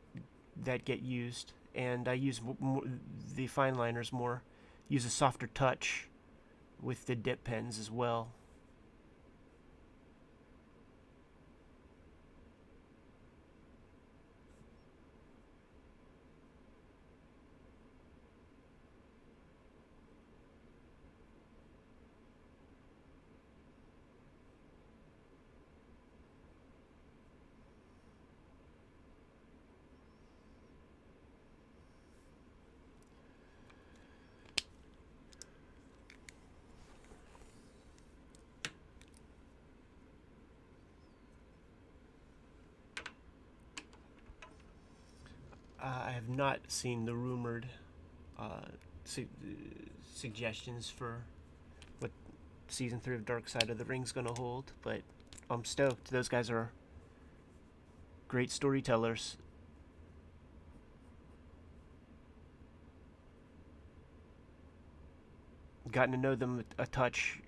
get used, and I use the fine liners more. Use a softer touch with the dip pens as well. I have not seen the rumored uh, su- suggestions for what season 3 of Dark Side of the Ring's gonna hold, but I'm stoked. Those guys are great storytellers. Gotten to know them a touch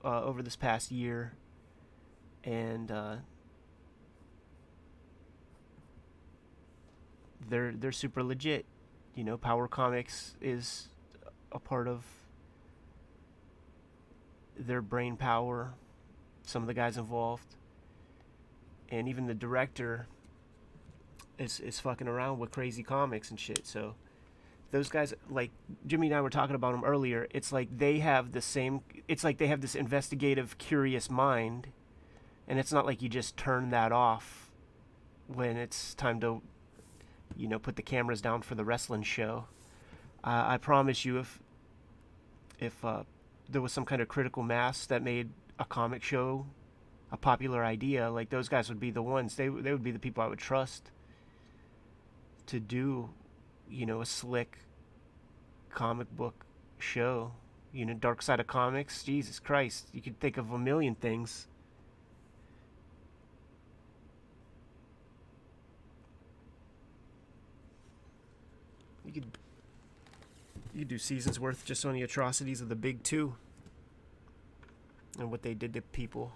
over this past year, and they're super legit. You know, Power Comics is a part of their brain power. Some of the guys involved, and even the director is fucking around with crazy comics and shit. So those guys, like Jimmy and I were talking about them earlier, it's like they have the same. It's like they have this investigative, curious mind, and it's not like you just turn that off when it's time to, put the cameras down for the wrestling show. I promise you, if there was some kind of critical mass that made a comic show a popular idea, like those guys would be the ones. They would be the people I would trust to do, a slick comic book show. Dark Side of Comics. Jesus Christ, you could think of a million things. You could do seasons worth just on the atrocities of the big two and what they did to people.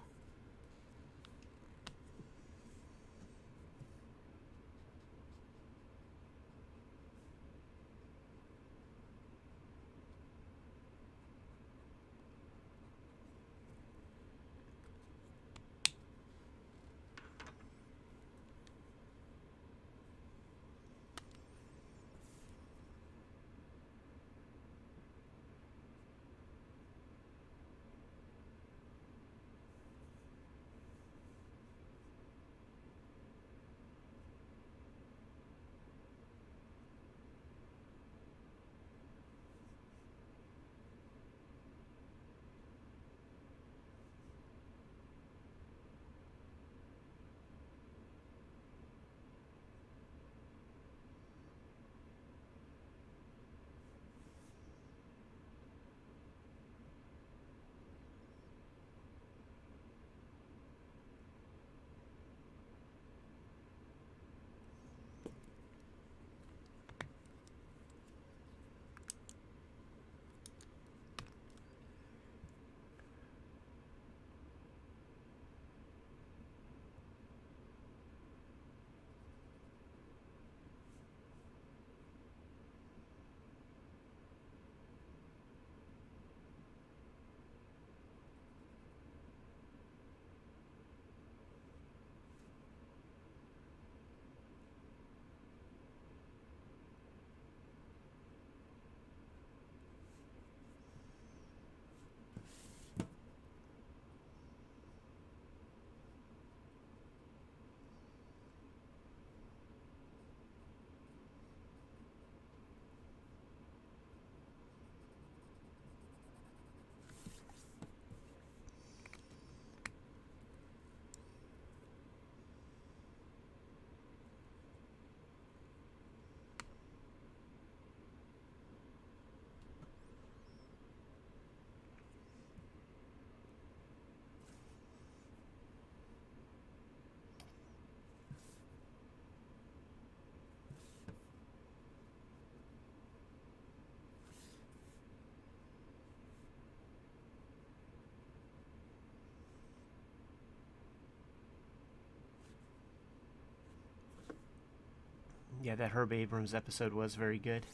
Yeah, that Herb Abrams episode was very good.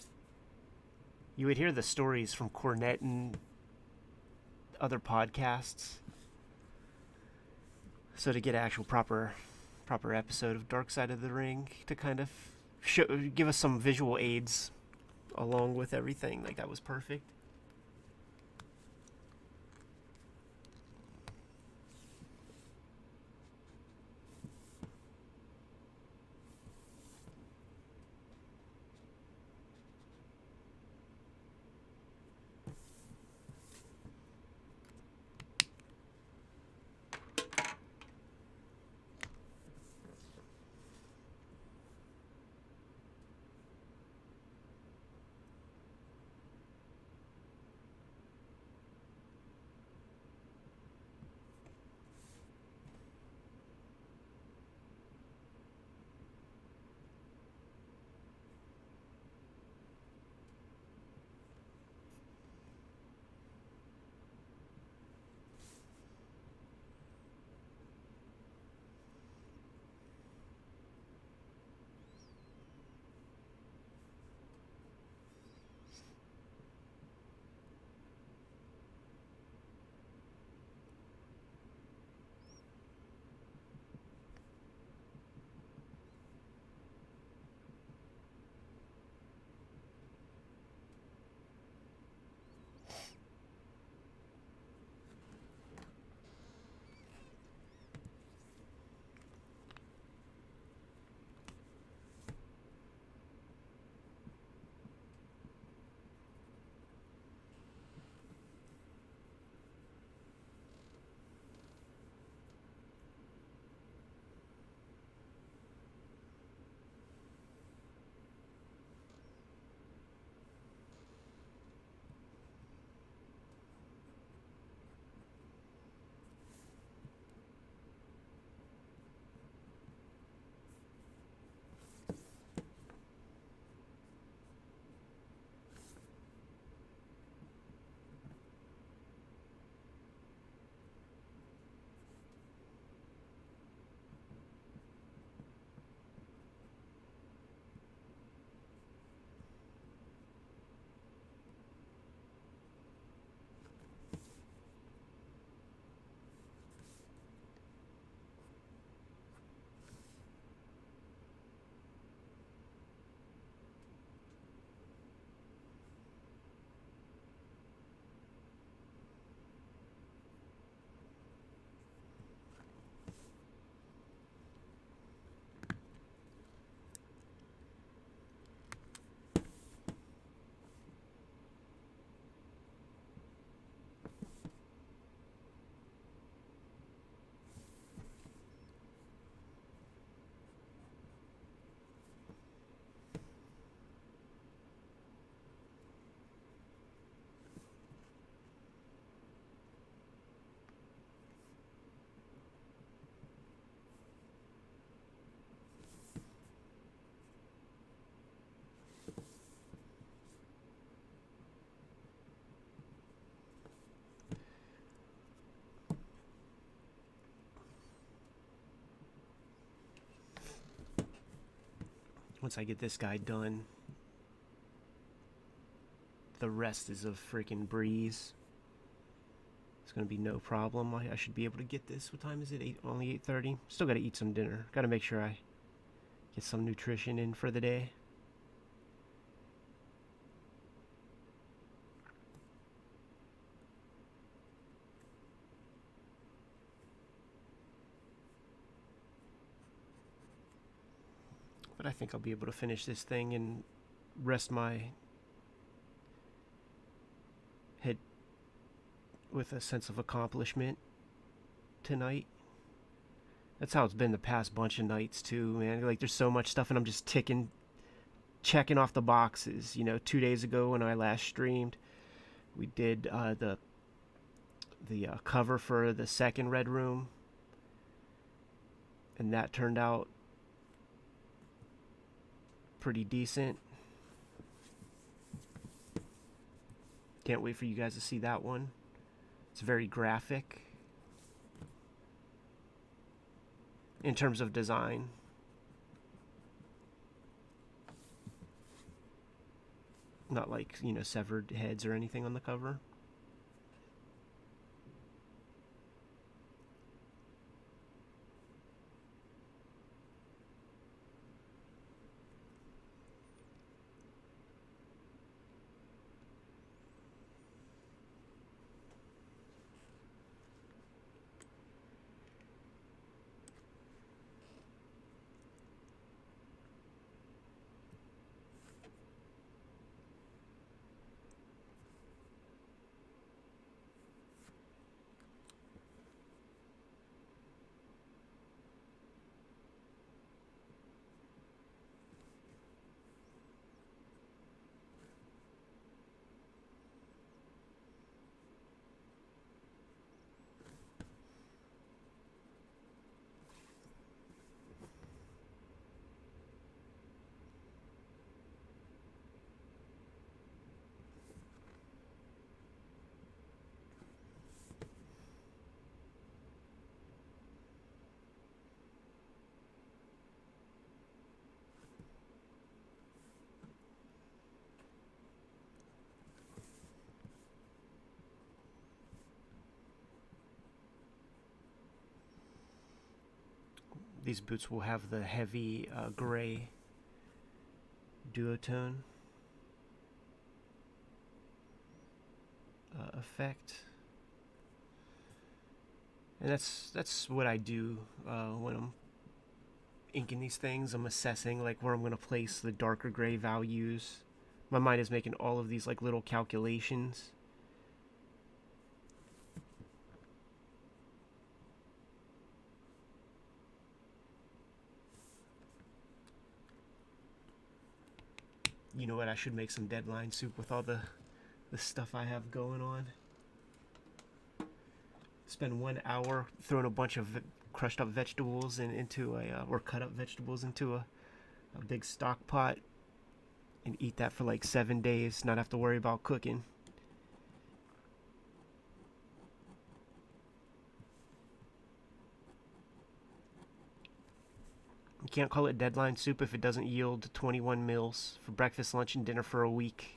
You would hear the stories from Cornette and other podcasts. So to get an actual proper episode of Dark Side of the Ring to kind of give us some visual aids along with everything, like that was perfect. Once I get this guy done, the rest is a freaking breeze. It's gonna be no problem. I should be able to get this. What time is it? Only 8:30. Still gotta eat some dinner. Gotta make sure I get some nutrition in for the day. But I think I'll be able to finish this thing and rest my head with a sense of accomplishment tonight. That's how it's been the past bunch of nights too, man. Like there's so much stuff and I'm just checking off the boxes. 2 days ago when I last streamed, we did the cover for the second Red Room, and that turned out pretty decent. Can't wait for you guys to see that one. It's very graphic in terms of design. not like, severed heads or anything on the cover. These boots will have the heavy gray duotone effect, and that's what I do when I'm inking these things. I'm assessing like where I'm going to place the darker gray values. My mind is making all of these like little calculations. You know what? I should make some deadline soup with all the stuff I have going on. Spend 1 hour throwing a bunch of crushed up vegetables into or cut up vegetables into a big stock pot and eat that for like 7 days, not have to worry about cooking. You can't call it deadline soup if it doesn't yield 21 meals for breakfast, lunch, and dinner for a week.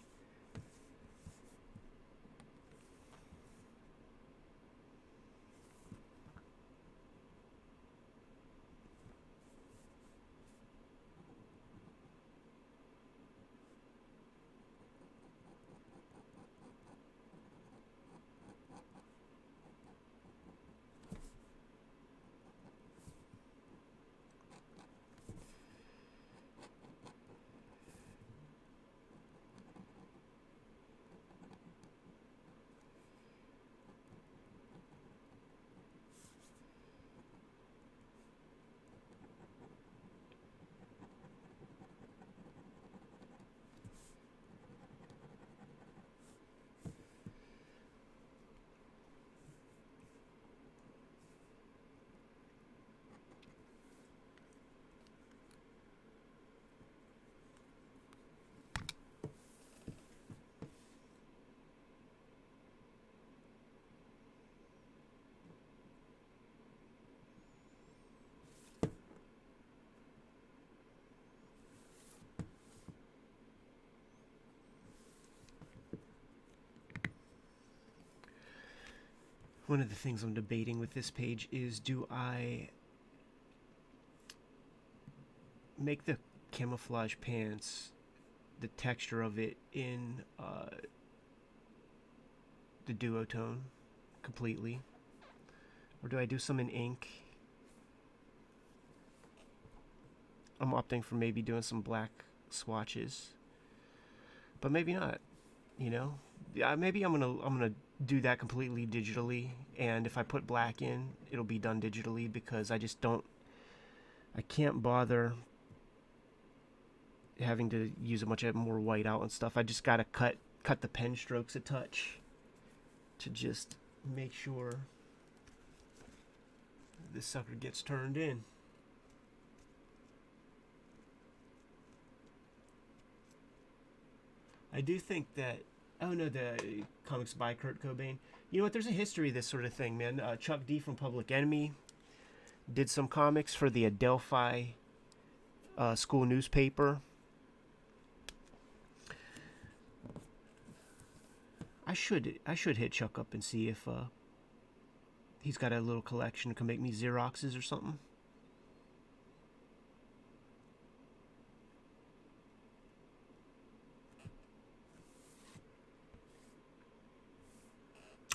One of the things I'm debating with this page is, do I make the camouflage pants, the texture of it in the duotone completely, or do I do some in ink? I'm opting for maybe doing some black swatches, but maybe not. Yeah, maybe I'm gonna do that completely digitally, and if I put black in, it'll be done digitally, because I can't bother having to use a bunch of more white out and stuff. I just gotta cut the pen strokes a touch to just make sure this sucker gets turned in. I do think that, oh no, the comics by Kurt Cobain. You know what? There's a history of this sort of thing, man. Chuck D from Public Enemy did some comics for the Adelphi school newspaper. I should hit Chuck up and see if he's got a little collection, can make me Xeroxes or something.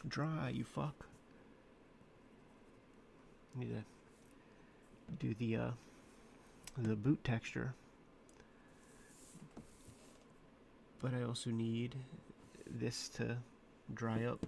Dry, you fuck. Need to do the boot texture, but I also need this to dry up.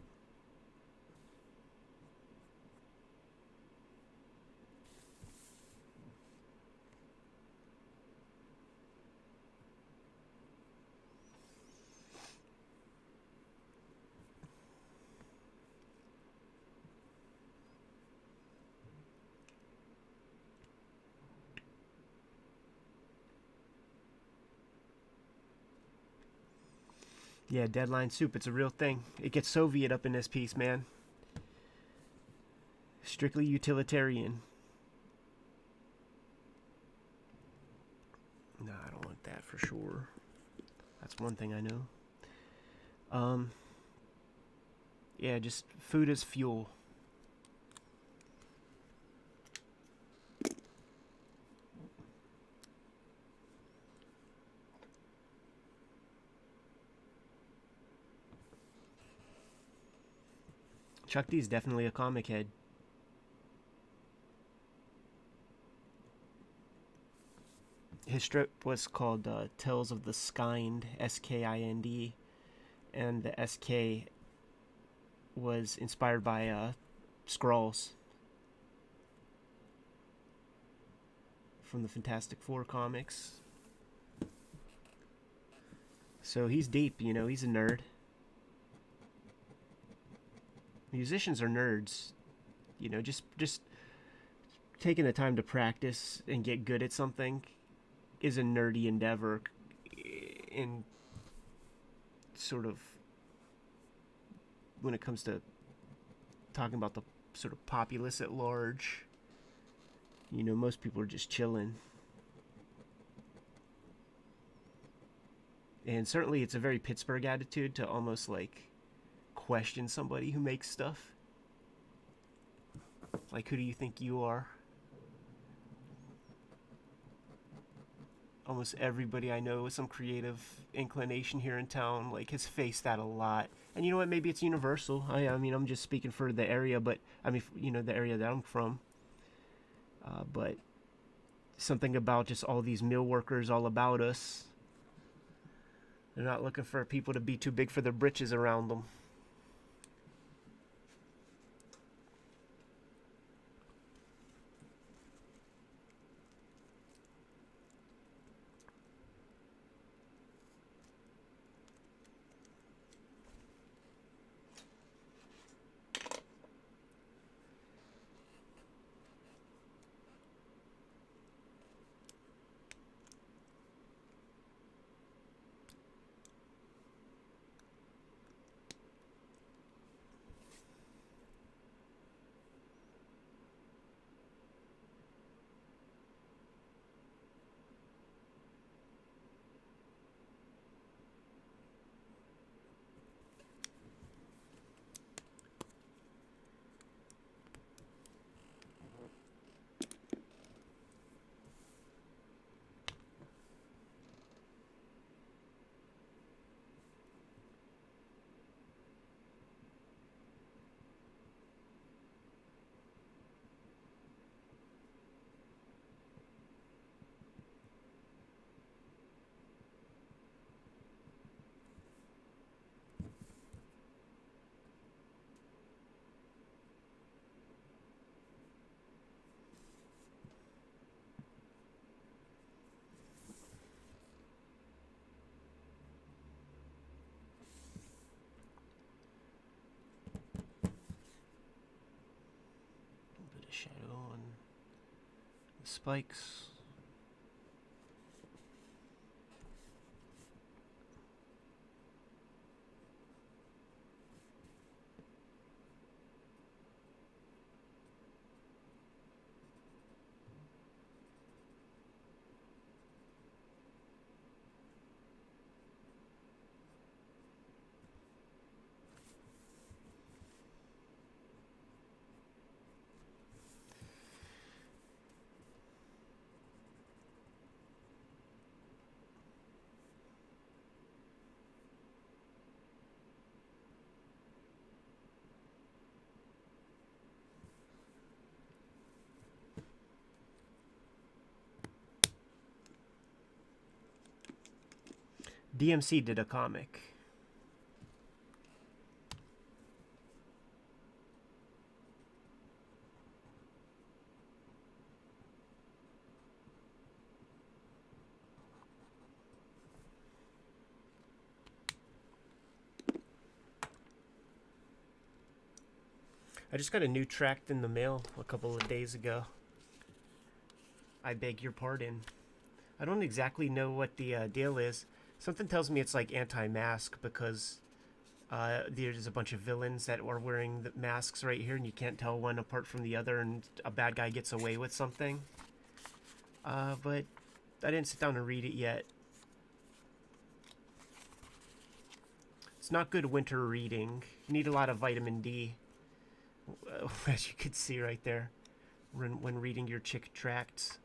Yeah, deadline soup, it's a real thing. It gets Soviet up in this piece, man. Strictly utilitarian. No, I don't want that for sure. That's one thing I know. Yeah, just food as fuel. Chuck D's definitely a comic head. His strip was called Tales of the Skind, Skind, and the SK was inspired by Skrulls from the Fantastic Four comics. So he's deep, you know, he's a nerd. Musicians are nerds, you know, just taking the time to practice and get good at something is a nerdy endeavor in sort of when it comes to talking about the sort of populace at large. You know, most people are just chilling. And certainly it's a very Pittsburgh attitude to almost like question somebody who makes stuff. Like, who do you think you are? Almost everybody I know with some creative inclination here in town like has faced that a lot. And you know what, maybe it's universal. I mean, I'm just speaking for the area, but I mean, you know, the area that I'm from. But something about just all these mill workers all about us. They're not looking for people to be too big for their britches around them. Shadow on the spikes. DMC did a comic. I just got a new tract in the mail a couple of days ago. I beg your pardon. I don't exactly know what the deal is. Something tells me it's like anti-mask because there's a bunch of villains that are wearing the masks right here, and you can't tell one apart from the other, and a bad guy gets away with something. But I didn't sit down and read it yet. It's not good winter reading. You need a lot of vitamin D, as you could see right there, when reading your chick tracts.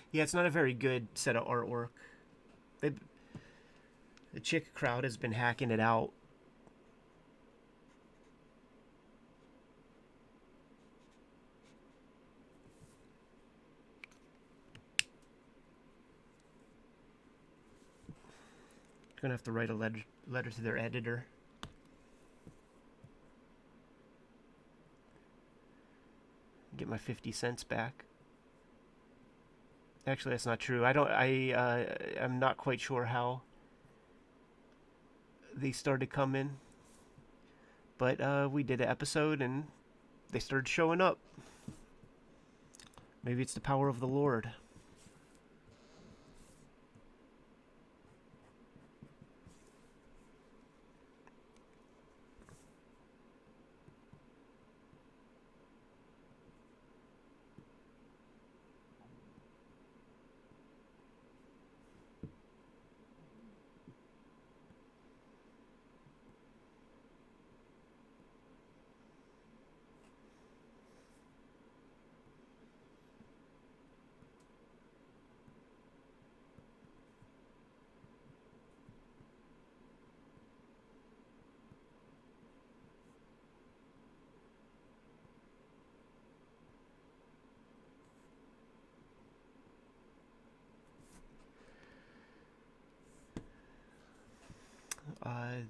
Yeah, it's not a very good set of artwork. The chick crowd has been hacking it out. Gonna have to write a letter to their editor. Get my 50 cents back. Actually, that's not true. I'm not quite sure how they started coming. But we did an episode and they started showing up. Maybe it's the power of the Lord.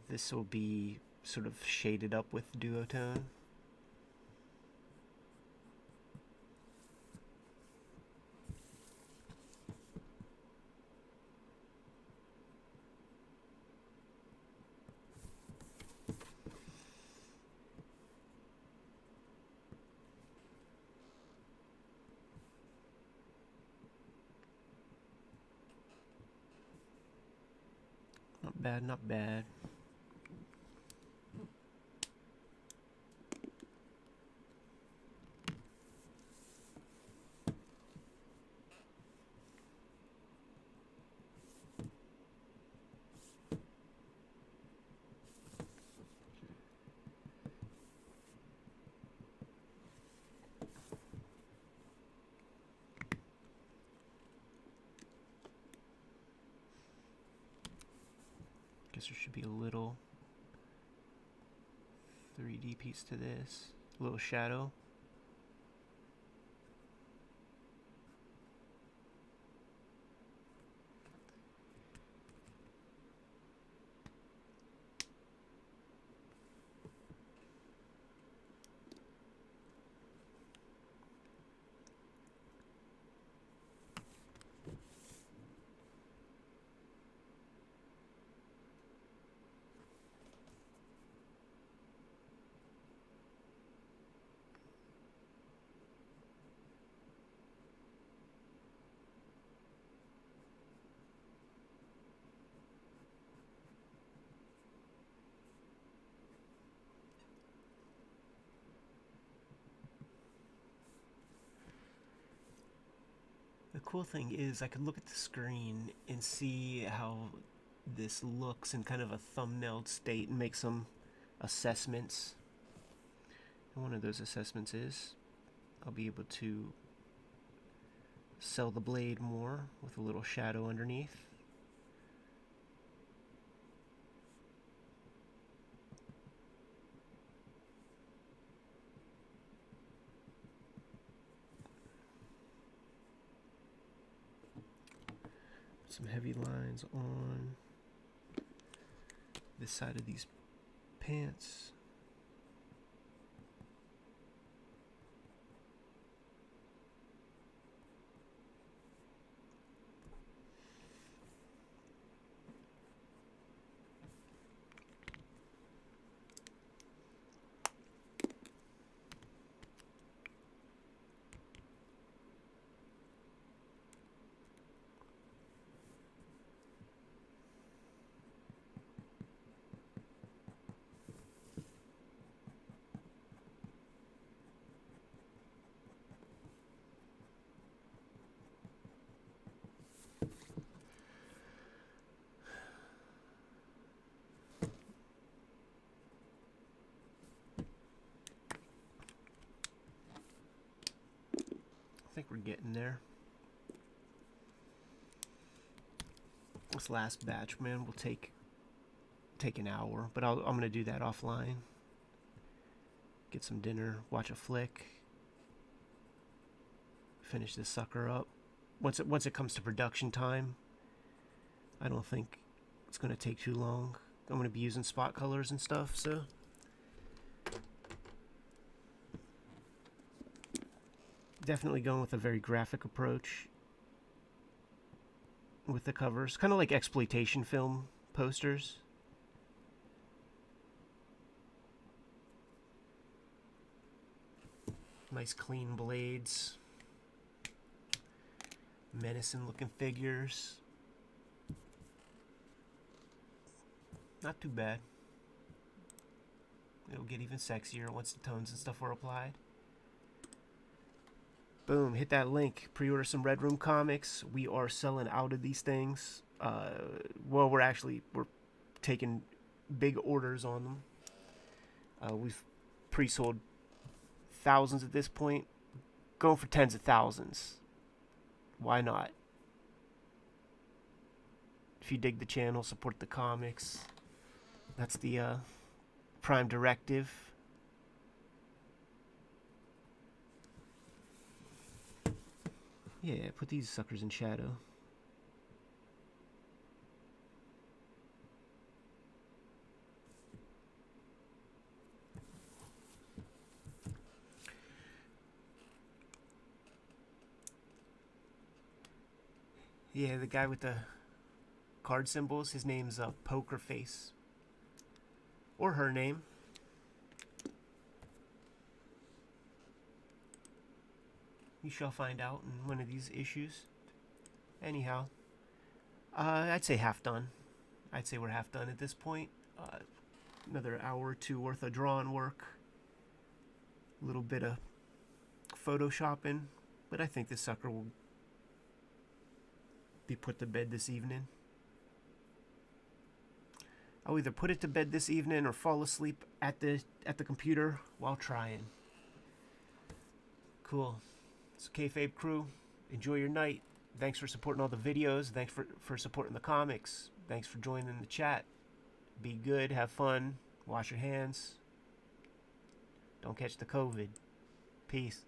This will be sort of shaded up with duotone. Not bad, not bad. Guess there should be a little 3D piece to this. A little shadow. The cool thing is I could look at the screen and see how this looks in kind of a thumbnailed state and make some assessments. And one of those assessments is I'll be able to sell the blade more with a little shadow underneath. some heavy lines on this side of these pants. I think we're getting there. This last batch, man, will take an hour, but I'm gonna do that offline. Get some dinner, watch a flick, finish this sucker up. Once it comes to production time, I don't think it's gonna take too long. I'm gonna be using spot colors and stuff, so definitely going with a very graphic approach with the covers, kind of like exploitation film posters. Nice clean blades, menacing looking figures. Not too bad. It'll get even sexier once the tones and stuff are applied. Boom, hit that link, pre-order some Red Room comics. We are selling out of these things. Well, we're taking big orders on them. We've pre-sold thousands at this point. Going for tens of thousands. Why not? If you dig the channel, support the comics. That's the prime directive. Yeah, put these suckers in shadow. Yeah, the guy with the card symbols, his name's Poker Face. Or her name. You shall find out in one of these issues. Anyhow, I'd say half done. I'd say we're half done at this point. Another hour or two worth of drawing work. A little bit of photoshopping. But I think this sucker will be put to bed this evening. I'll either put it to bed this evening or fall asleep at the computer while trying. Cool. So Kayfabe crew, enjoy your night. Thanks for supporting all the videos. Thanks for supporting the comics. Thanks for joining the chat. Be good, have fun, wash your hands. Don't catch the COVID. Peace.